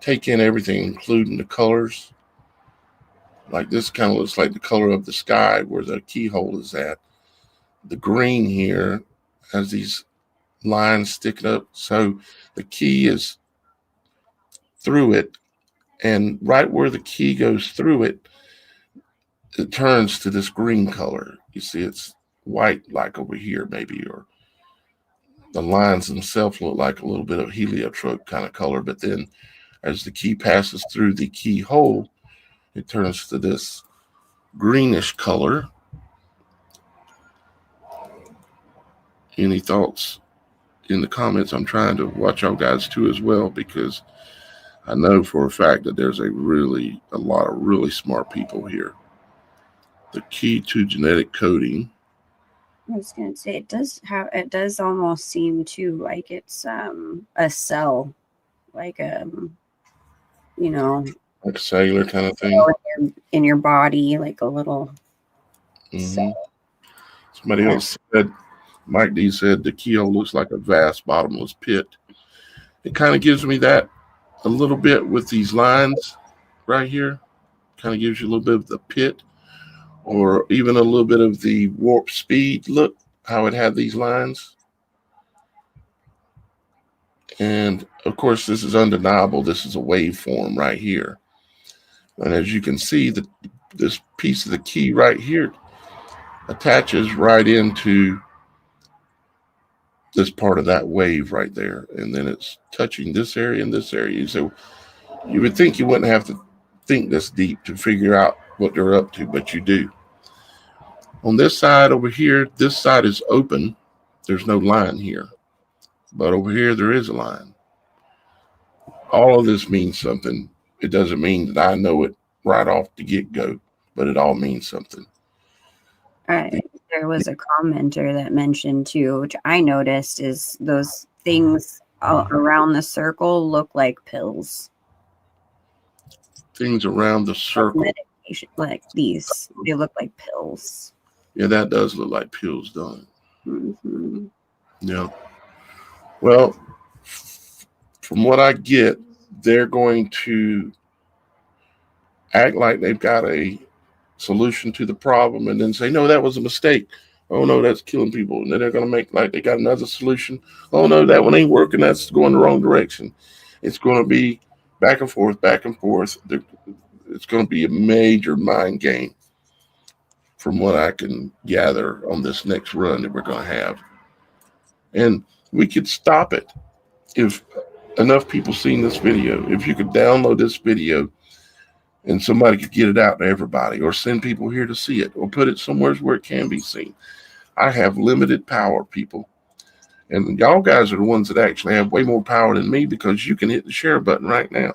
take in everything, including the colors. Like this kind of looks like the color of the sky where the keyhole is at. The green here has these lines sticking up. So the key is through it. And right where the key goes through it, it turns to this green color. You see it's white like over here maybe, or the lines themselves look like a little bit of heliotrope kind of color. But then as the key passes through the keyhole, it turns to this greenish color. Any thoughts in the comments? I'm trying to watch y'all guys too as well, because I know for a fact that there's a lot of really smart people here. The key to genetic coding. I was gonna say it does almost seem to like it's a cell, like Like a cellular kind of thing. In your body, like a little cell. Somebody else said, Mike D said, the keyhole looks like a vast bottomless pit. It kind of gives me that a little bit with these lines right here. Kind of gives you a little bit of the pit, or even a little bit of the warp speed. Look how it had these lines. And of course, this is undeniable. This is a waveform right here. And as you can see, this piece of the key right here attaches right into this part of that wave right there. And then it's touching this area and this area. So you would think you wouldn't have to think this deep to figure out what they're up to, but you do. On this side over here, this side is open. There's no line here. But over here, there is a line. All of this means something. It doesn't mean that I know it right off the get-go, but it all means something. There was a commenter that mentioned too, which I noticed, is those things around the circle look like pills. Things around the circle. Medication, like these, they look like pills. Yeah, that does look like pills, don't it? Mm-hmm. Yeah. Well, from what I get, they're going to act like they've got a solution to the problem and then say, no, that was a mistake. Oh, no, that's killing people. And then they're going to make like they got another solution. Oh, no, that one ain't working. That's going the wrong direction. It's going to be back and forth, back and forth. It's going to be a major mind game from what I can gather on this next run that we're going to have. And we could stop it if enough people seen this video. If you could download this video and somebody could get it out to everybody, or send people here to see it, or put it somewhere where it can be seen. I have limited power, people. And y'all guys are the ones that actually have way more power than me, because you can hit the share button right now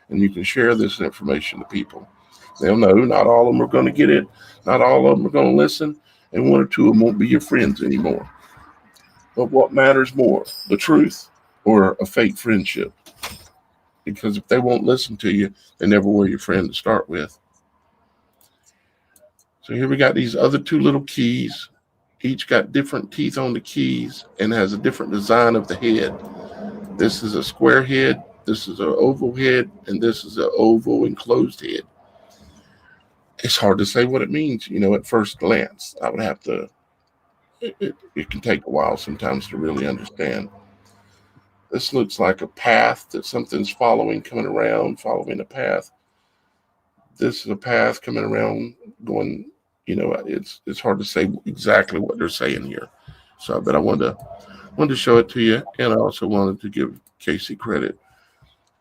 and you can share this information to people. They'll know not all of them are going to get it. Not all of them are going to listen. And one or two of them won't be your friends anymore. But what matters more, the truth or a fake friendship? Because if they won't listen to you, they never were your friend to start with. So here we got these other two little keys. Each got different teeth on the keys and has a different design of the head. This is a square head, this is an oval head, and this is an oval enclosed head. It's hard to say what it means, at first glance. I would have to, it can take a while sometimes to really understand. This looks like a path that something's following, coming around, following a path. This is a path coming around, going, it's hard to say exactly what they're saying here. So, but I wanted to show it to you, and I also wanted to give Casey credit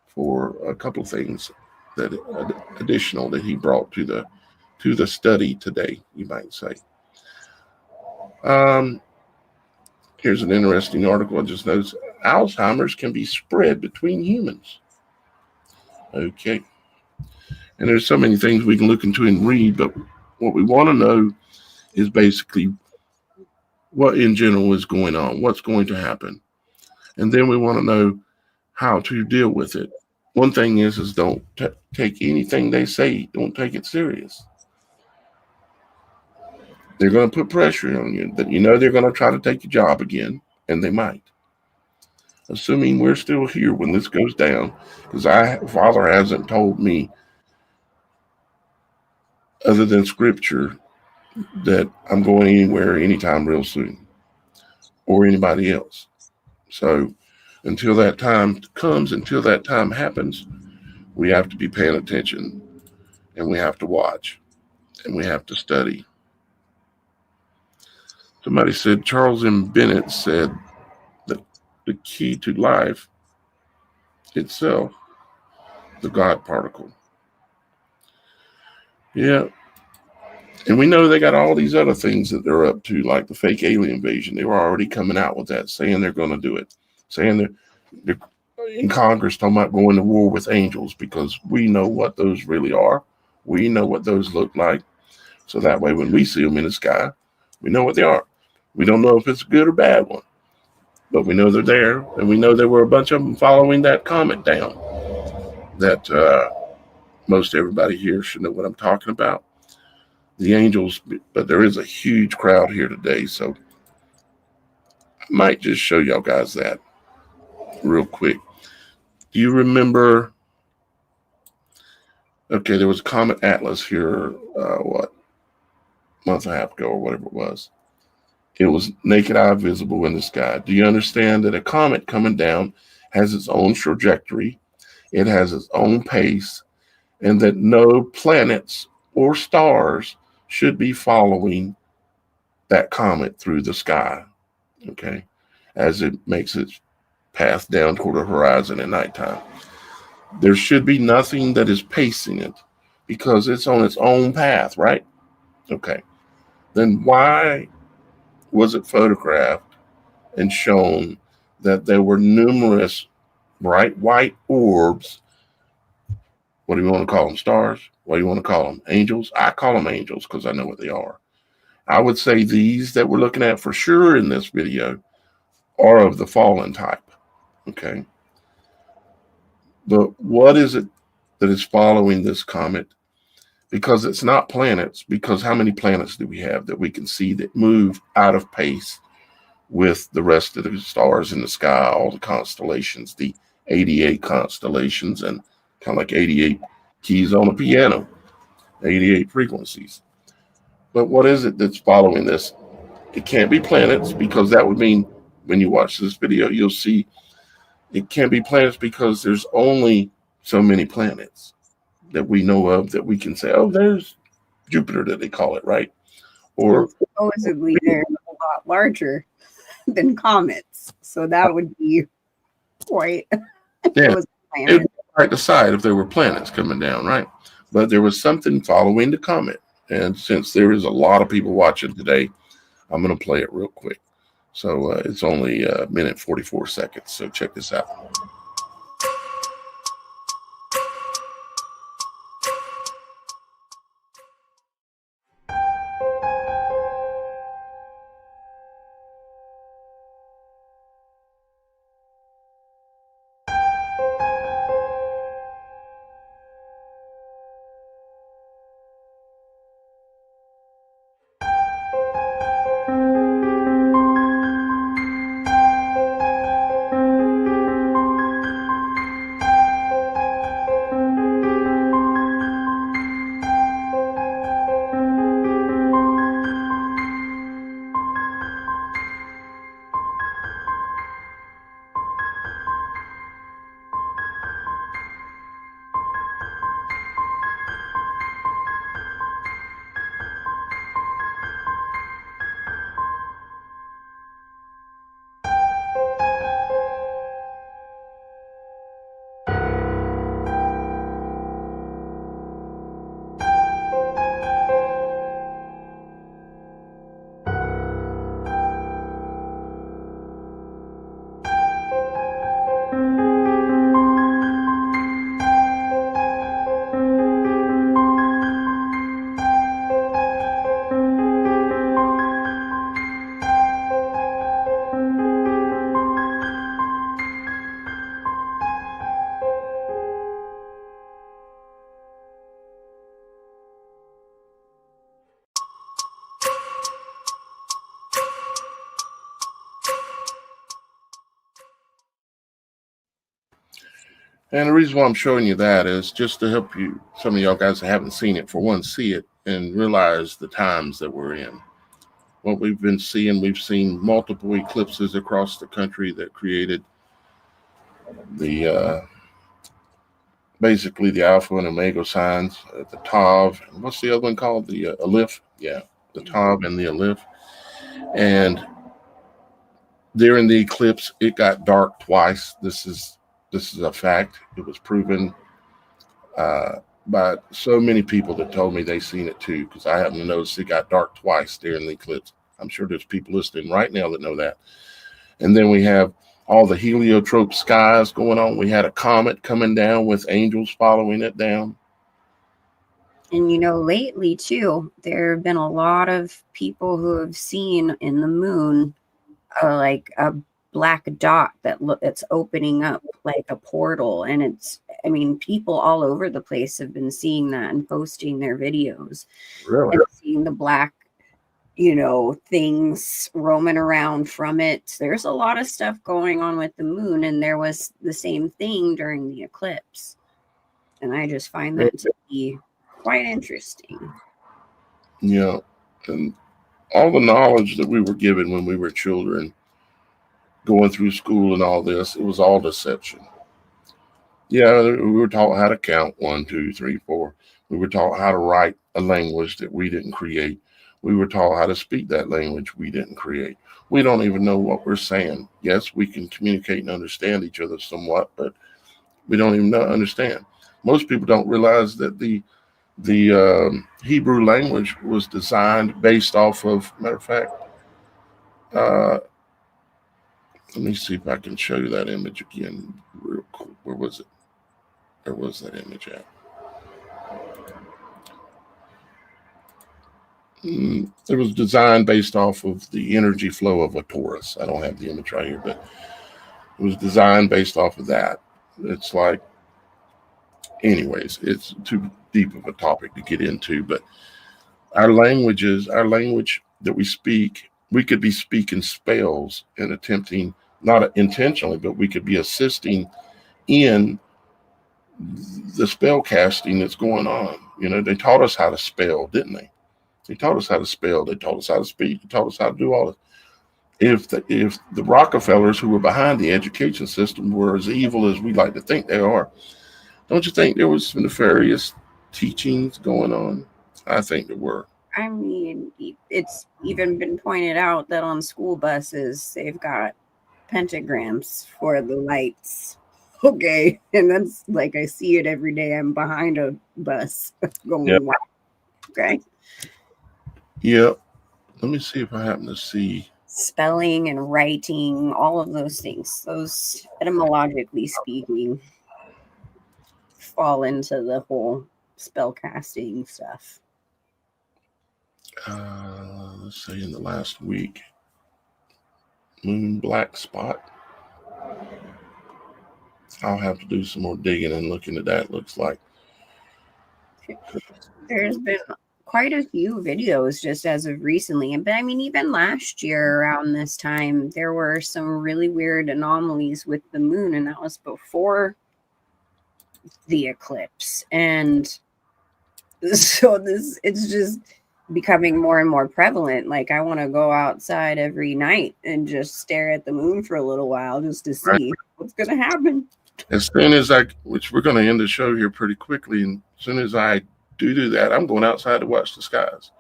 for a couple of things that additional that he brought to the study today, you might say. Here's an interesting article. I just noticed Alzheimer's can be spread between humans. Okay. And there's so many things we can look into and read, but what we want to know is basically what in general is going on, what's going to happen. And then we want to know how to deal with it. One thing is don't take anything they say, don't take it serious. They're going to put pressure on you, that they're going to try to take your job again, and they might. Assuming we're still here when this goes down, because Father hasn't told me, other than scripture, that I'm going anywhere anytime real soon, or anybody else. So until that time comes, until that time happens, we have to be paying attention, and we have to watch, and we have to study. Somebody said, Charles M. Bennett said that the key to life itself, the God particle. Yeah. And we know they got all these other things that they're up to, like the fake alien invasion. They were already coming out with that, saying they're going to do it, saying they're in Congress talking about going to war with angels, because we know what those really are. We know what those look like. So that way, when we see them in the sky, we know what they are. We don't know if it's a good or bad one, but we know they're there, and we know there were a bunch of them following that comet down. That most everybody here should know what I'm talking about. The angels, but there is a huge crowd here today, so I might just show y'all guys that real quick. Do you remember? Okay, there was Comet Atlas here, month and a half ago or whatever it was. It was naked eye visible in the sky. Do you understand that a comet coming down has its own trajectory, it has its own pace, and that no planets or stars should be following that comet through the sky, okay, as it makes its path down toward the horizon at nighttime? There should be nothing that is pacing it, because it's on its own path, right? Okay. Then why was it photographed and shown that there were numerous bright white orbs? What do you want to call them? Stars? What do you want to call them? Angels? I call them angels because I know what they are. I would say these that we're looking at for sure in this video are of the fallen type. Okay. But what is it that is following this comet? Because it's not planets, because how many planets do we have that we can see that move out of pace with the rest of the stars in the sky, all the constellations, the 88 constellations, and kind of like 88 keys on a piano, 88 frequencies. But what is it that's following this? It can't be planets, because that would mean when you watch this video, you'll see it can't be planets, because there's only so many planets that we know of that we can say, oh, there's Jupiter, that they call it, right? Or supposedly they're a lot larger than comets, so that would be quite. Yeah, it'd be hard to decide if there were planets coming down, right? But there was something following the comet, and since there is a lot of people watching today, I'm going to play it real quick. So it's only a minute 44 seconds. So check this out. And the reason why I'm showing you that is just to help you, some of y'all guys that haven't seen it, for one, see it and realize the times that we're in. What we've been seeing, we've seen multiple eclipses across the country that created the basically the alpha and omega signs, the Tav. What's the other one called? The Aleph? Yeah, the Tav and the Aleph. And during the eclipse, it got dark twice. This is a fact. It was proven by so many people that told me they seen it too, because I happen to notice it got dark twice during the eclipse. I'm sure there's people listening right now that know that. And then we have all the heliotrope skies going on. We had a comet coming down with angels following it down. And lately too, there have been a lot of people who have seen in the moon like a black dot that's opening up like a portal. And people all over the place have been seeing that and posting their videos. Really? And seeing the black, things roaming around from it. There's a lot of stuff going on with the moon, and there was the same thing during the eclipse. And I just find that to be quite interesting. Yeah. And all the knowledge that we were given when we were children, going through school and all this, it was all deception. Yeah, we were taught how to count 1, 2, 3, 4. We were taught how to write a language that we didn't create. We were taught how to speak that language we didn't create. We don't even know what we're saying. Yes, we can communicate and understand each other somewhat, but we don't even understand. Most people don't realize that the Hebrew language was designed based off of, matter of fact, let me see if I can show you that image again real quick. Where was it? Where was that image at? It was designed based off of the energy flow of a torus. I don't have the image right here, but it was designed based off of that. It's like, anyways, it's too deep of a topic to get into, but our language that we speak, we could be speaking spells and attempting, not intentionally, but we could be assisting in the spell casting that's going on. They taught us how to spell, didn't they? They taught us how to spell. They taught us how to speak. They taught us how to do all this. If the Rockefellers who were behind the education system were as evil as we like to think they are, don't you think there was nefarious teachings going on? I think there were. I mean, it's even been pointed out that on school buses, they've got pentagrams for the lights. Okay. And that's like, I see it every day. I'm behind a bus going, Yep. wow. Okay. Yeah. Let me see if I happen to see. spelling and writing, all of those things, those etymologically speaking, fall into the whole spell casting stuff. Let's say in the last week, moon black spot. I'll have to do some more digging and looking at that. Looks like there's been quite a few videos just as of recently, but I mean, even last year around this time, there were some really weird anomalies with the moon, and that was before the eclipse. And so it's just becoming more and more prevalent. Like, I want to go outside every night and just stare at the moon for a little while just to see what's going to happen. As soon as which we're going to end the show here pretty quickly, and as soon as I do that, I'm going outside to watch the skies.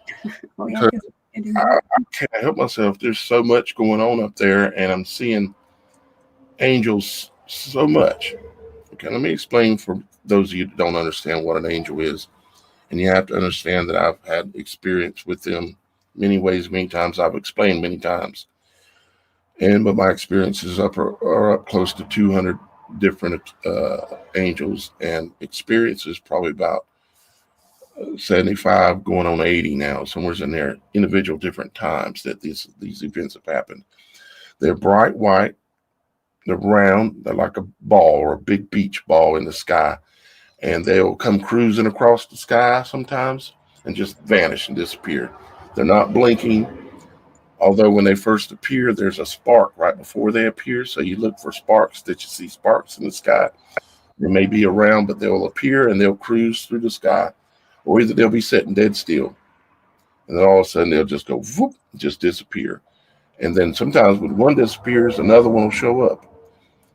Oh, yeah, I can't help myself. There's so much going on up there, and I'm seeing angels so much. Okay, let me explain for those of you that don't understand what an angel is. And you have to understand that I've had experience with them many ways, many times. I've explained many times. But my experiences are up close to 200 different angels, and experiences probably about 75 going on 80 now, somewhere in there, individual different times that these events have happened. They're bright white, they're round, they're like a ball or a big beach ball in the sky, and they'll come cruising across the sky sometimes and just vanish and disappear. They're not blinking, although when they first appear, there's a spark right before they appear, so you look for sparks, that you see sparks in the sky. They may be around, but they'll appear and they'll cruise through the sky. Or either they'll be sitting dead still, and then all of a sudden they'll just go whoop, just disappear. And then sometimes when one disappears, another one will show up.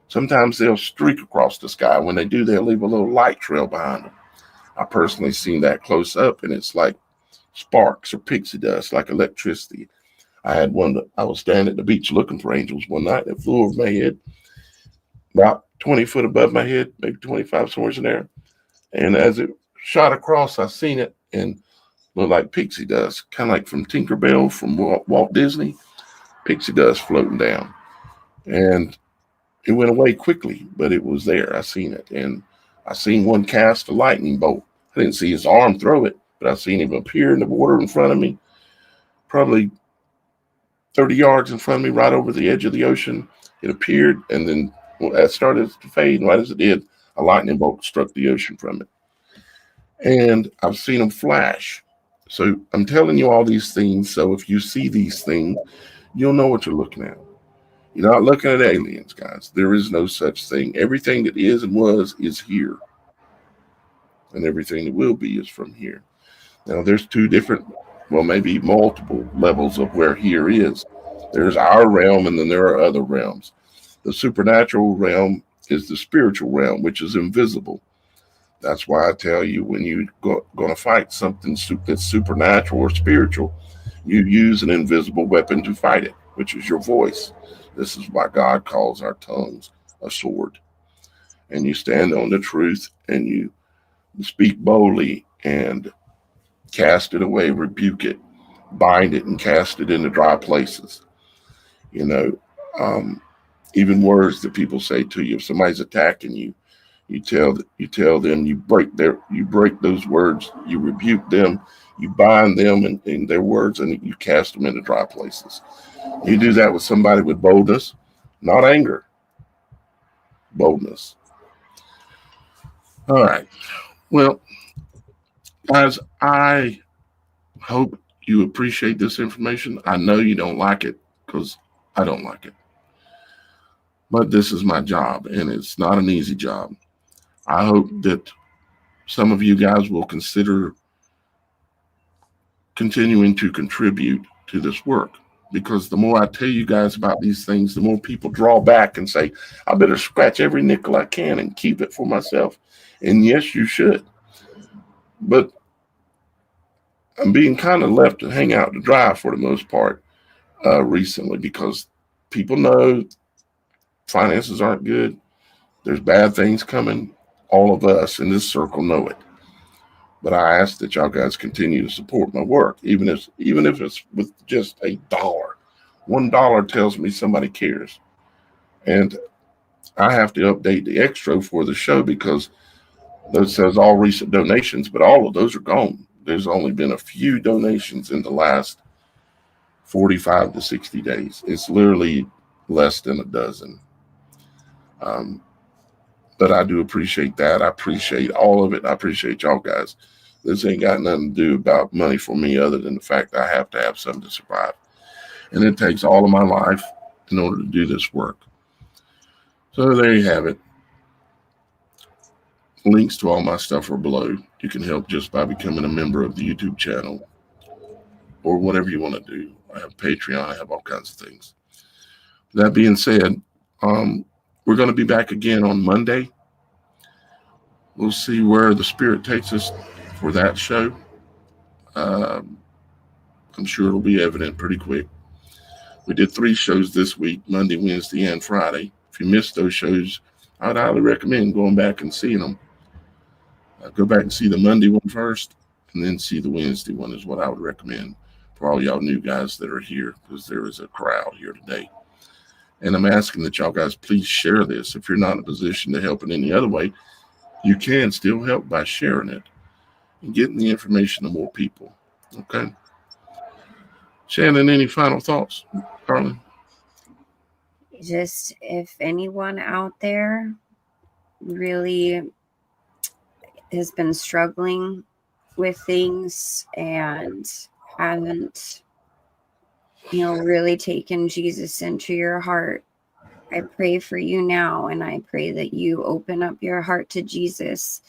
Sometimes they'll streak across the sky. When they do, they'll leave a little light trail behind them. I personally seen that close up, and it's like sparks or pixie dust, like electricity. I had one that I was standing at the beach looking for angels one night. That flew over my head, about 20 foot above my head, maybe 25, somewhere in there. And as it shot across, I seen it and looked like pixie dust, kind of like from Tinkerbell from Walt Disney, pixie dust floating down. And it went away quickly, but it was there. I seen it. And I seen one cast a lightning bolt. I didn't see his arm throw it, but I seen him appear in the water in front of me, probably 30 yards in front of me, right over the edge of the ocean. It appeared, and then that started to fade. And right as it did, a lightning bolt struck the ocean from it. And I've seen them flash. So I'm telling you all these things, so if you see these things, you'll know what you're looking at. You're not looking at aliens, guys. There is no such thing. Everything that is and was is here. And everything that will be is from here. Now, there's two different, well, maybe multiple levels of where here is. There's our realm, and then there are other realms. The supernatural realm is the spiritual realm, which is invisible. That's why I tell you, when you're going to fight something that's supernatural or spiritual, you use an invisible weapon to fight it, which is your voice. This is why God calls our tongues a sword. And you stand on the truth, and you speak boldly and cast it away, rebuke it, bind it, and cast it into dry places. You know, even words that people say to you, if somebody's attacking you, you tell them, you break those words, you rebuke them, you bind them in their words, and you cast them into dry places. You do that with somebody with boldness, not anger, boldness. All right. Well, guys, I hope you appreciate this information. I know you don't like it, because I don't like it. But this is my job, and it's not an easy job. I hope that some of you guys will consider continuing to contribute to this work, because the more I tell you guys about these things, the more people draw back and say, I better scratch every nickel I can and keep it for myself. And yes, you should. But I'm being kind of left to hang out to dry for the most part recently, because people know finances aren't good. There's bad things coming. All of us in this circle know it. But I ask that y'all guys continue to support my work, even if it's with just $1 $1 tells me somebody cares. And I have to update the extra for the show because those says all recent donations, but all of those are gone. There's only been a few donations in the last 45 to 60 days. It's literally less than a dozen. But I do appreciate that. I appreciate all of it. I appreciate y'all guys. This ain't got nothing to do about money for me other than the fact that I have to have something to survive. And it takes all of my life in order to do this work. So there you have it. Links to all my stuff are below. You can help just by becoming a member of the YouTube channel or whatever you want to do. I have Patreon. I have all kinds of things. That being said, we're going to be back again on Monday. We'll see where the Spirit takes us for that show. I'm sure it'll be evident pretty quick. We did 3 shows this week, Monday, Wednesday, and Friday. If you missed those shows, I would highly recommend going back and seeing them. Go back and see the Monday one first, and then see the Wednesday one is what I would recommend for all y'all new guys that are here, because there is a crowd here today. And I'm asking that y'all guys please share this. If you're not in a position to help in any other way, you can still help by sharing it and getting the information to more people. Okay? Shannon, any final thoughts, Carlin? Just if anyone out there really has been struggling with things and haven't, really taken Jesus into your heart, I pray for you now, and I pray that you open up your heart to Jesus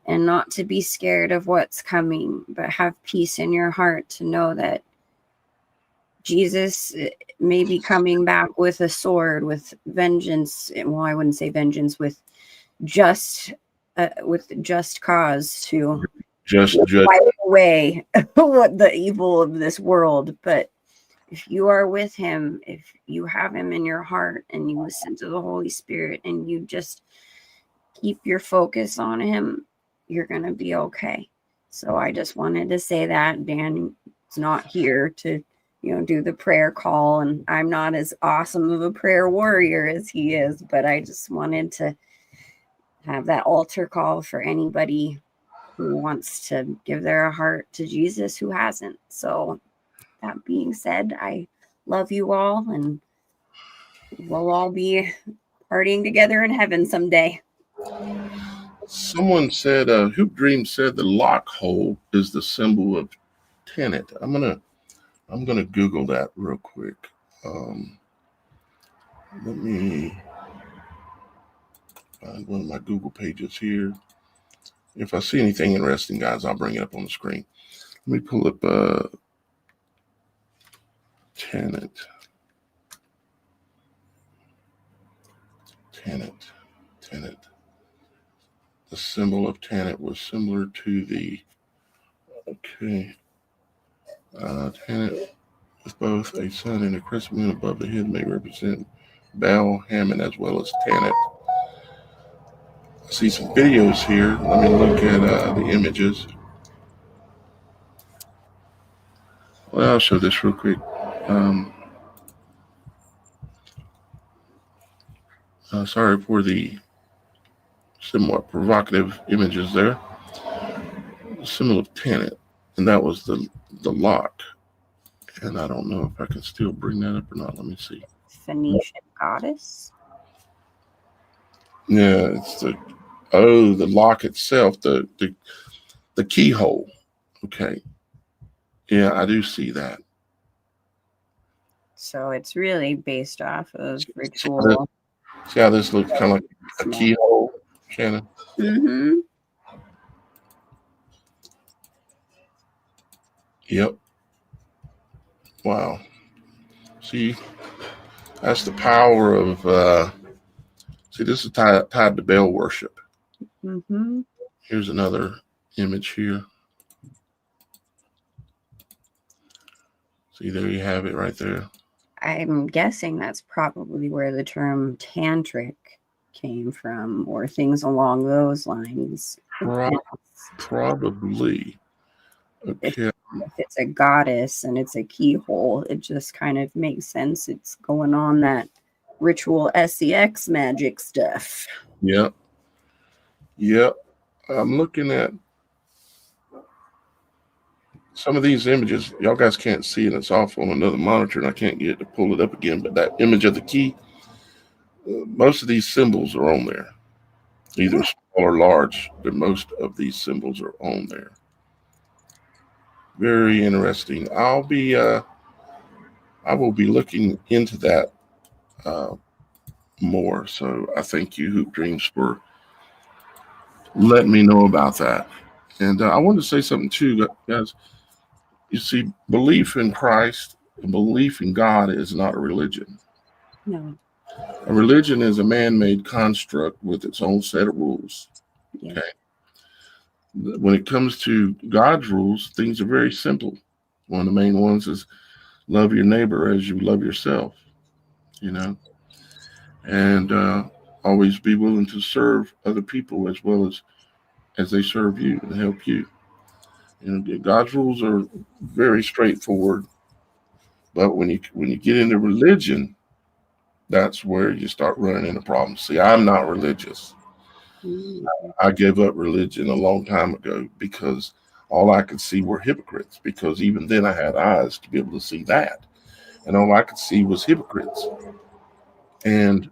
and not to be scared of what's coming, but have peace in your heart to know that Jesus may be coming back with a sword, with vengeance. Well, I wouldn't say vengeance, with just cause to just wipe away what the evil of this world. But if you are with him, if you have him in your heart and you listen to the Holy Spirit and you just keep your focus on him, you're going to be okay. So I just wanted to say that. Dan is not here to, do the prayer call, and I'm not as awesome of a prayer warrior as he is, but I just wanted to have that altar call for anybody who wants to give their heart to Jesus who hasn't. So that being said, I love you all, and we'll all be partying together in heaven someday. Someone said, Hoop Dream said the lock hole is the symbol of tenet. I'm gonna Google that real quick. Let me find one of my Google pages here. If I see anything interesting, guys, I'll bring it up on the screen. Let me pull up tenet. The symbol of tenet was similar to the tenet with both a sun and a crescent moon above the head may represent Baal, Hammond, as well as tenet. I see some videos here. Let me look at the images. Well, I'll show this real quick. Sorry for the somewhat provocative images there. Symbol of tenet, and that was the lock. And I don't know if I can still bring that up or not. Let me see. Phoenician goddess. Yeah, it's the lock itself, the keyhole. Okay. Yeah, I do see that. So it's really based off of ritual. See how this looks kind of like a keyhole, Shannon? Mm-hmm. Yep. Wow. See, that's the power of, this is tied to Baal worship. Mm-hmm. Here's another image here. See, there you have it right there. I'm guessing that's probably where the term tantric came from, or things along those lines. Probably. Okay. If it's a goddess and it's a keyhole, it just kind of makes sense. It's going on that ritual sex magic stuff. Yep. Yep. I'm looking at some of these images. Y'all guys can't see it. It's off on another monitor, and I can't get it to pull it up again. But that image of the key, most of these symbols are on there, either small or large, but most of these symbols are on there. Very interesting. I will be looking into that more. So I thank you, Hoop Dreams, for letting me know about that. And I wanted to say something too, guys. You see, belief in Christ and belief in God is not a religion. No. A religion is a man-made construct with its own set of rules. Yeah. Okay. When it comes to God's rules, things are very simple. One of the main ones is love your neighbor as you love yourself, you know, and always be willing to serve other people as well as they serve you and help you. You know, God's rules are very straightforward, but when you get into religion, that's where you start running into problems. See, I'm not religious. I gave up religion a long time ago because all I could see were hypocrites, because even then I had eyes to be able to see that. And all I could see was hypocrites. And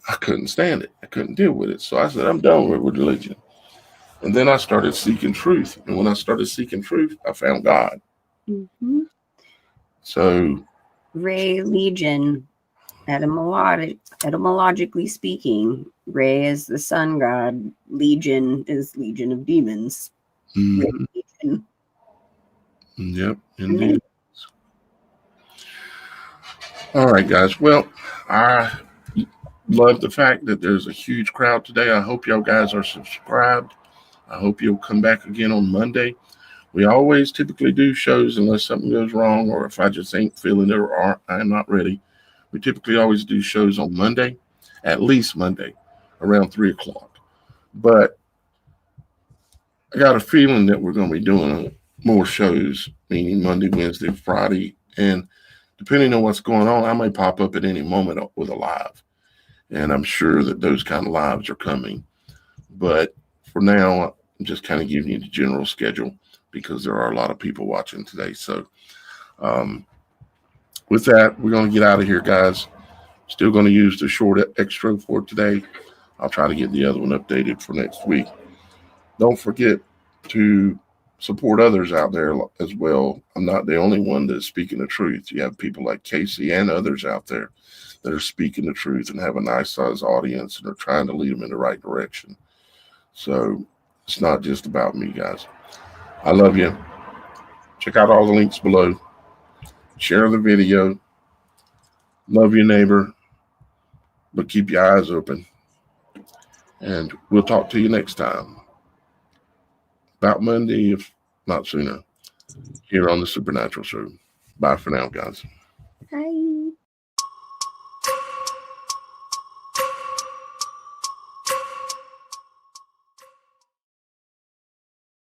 I couldn't stand it. I couldn't deal with it. So I said, I'm done with religion. And then I started seeking truth. And when I started seeking truth, I found God. Mm-hmm. So Ray Legion, etymologically speaking, Ray is the sun god. Legion is legion of demons. Ray Legion. Yep, indeed. All right, guys. Well, I love the fact that there's a huge crowd today. I hope y'all guys are subscribed. I hope you'll come back again on Monday. We always typically do shows unless something goes wrong or if I just ain't feeling it or I'm not ready. We typically always do shows on Monday, at least Monday, around 3 o'clock. But I got a feeling that we're going to be doing more shows, meaning Monday, Wednesday, Friday. And depending on what's going on, I may pop up at any moment with a live. And I'm sure that those kind of lives are coming. But for now, I'm just kind of giving you the general schedule because there are a lot of people watching today. So with that, we're going to get out of here, guys. Still going to use the short extra for today. I'll try to get the other one updated for next week. Don't forget to support others out there as well. I'm not the only one that's speaking the truth. You have people like Casey and others out there that are speaking the truth and have a nice size audience and are trying to lead them in the right direction. So it's not just about me, guys. I love you. Check out all the links below. Share the video. Love your neighbor, but keep your eyes open. And we'll talk to you next time. About Monday, if not sooner, here on The Supernatural Show. Bye for now, guys. Bye.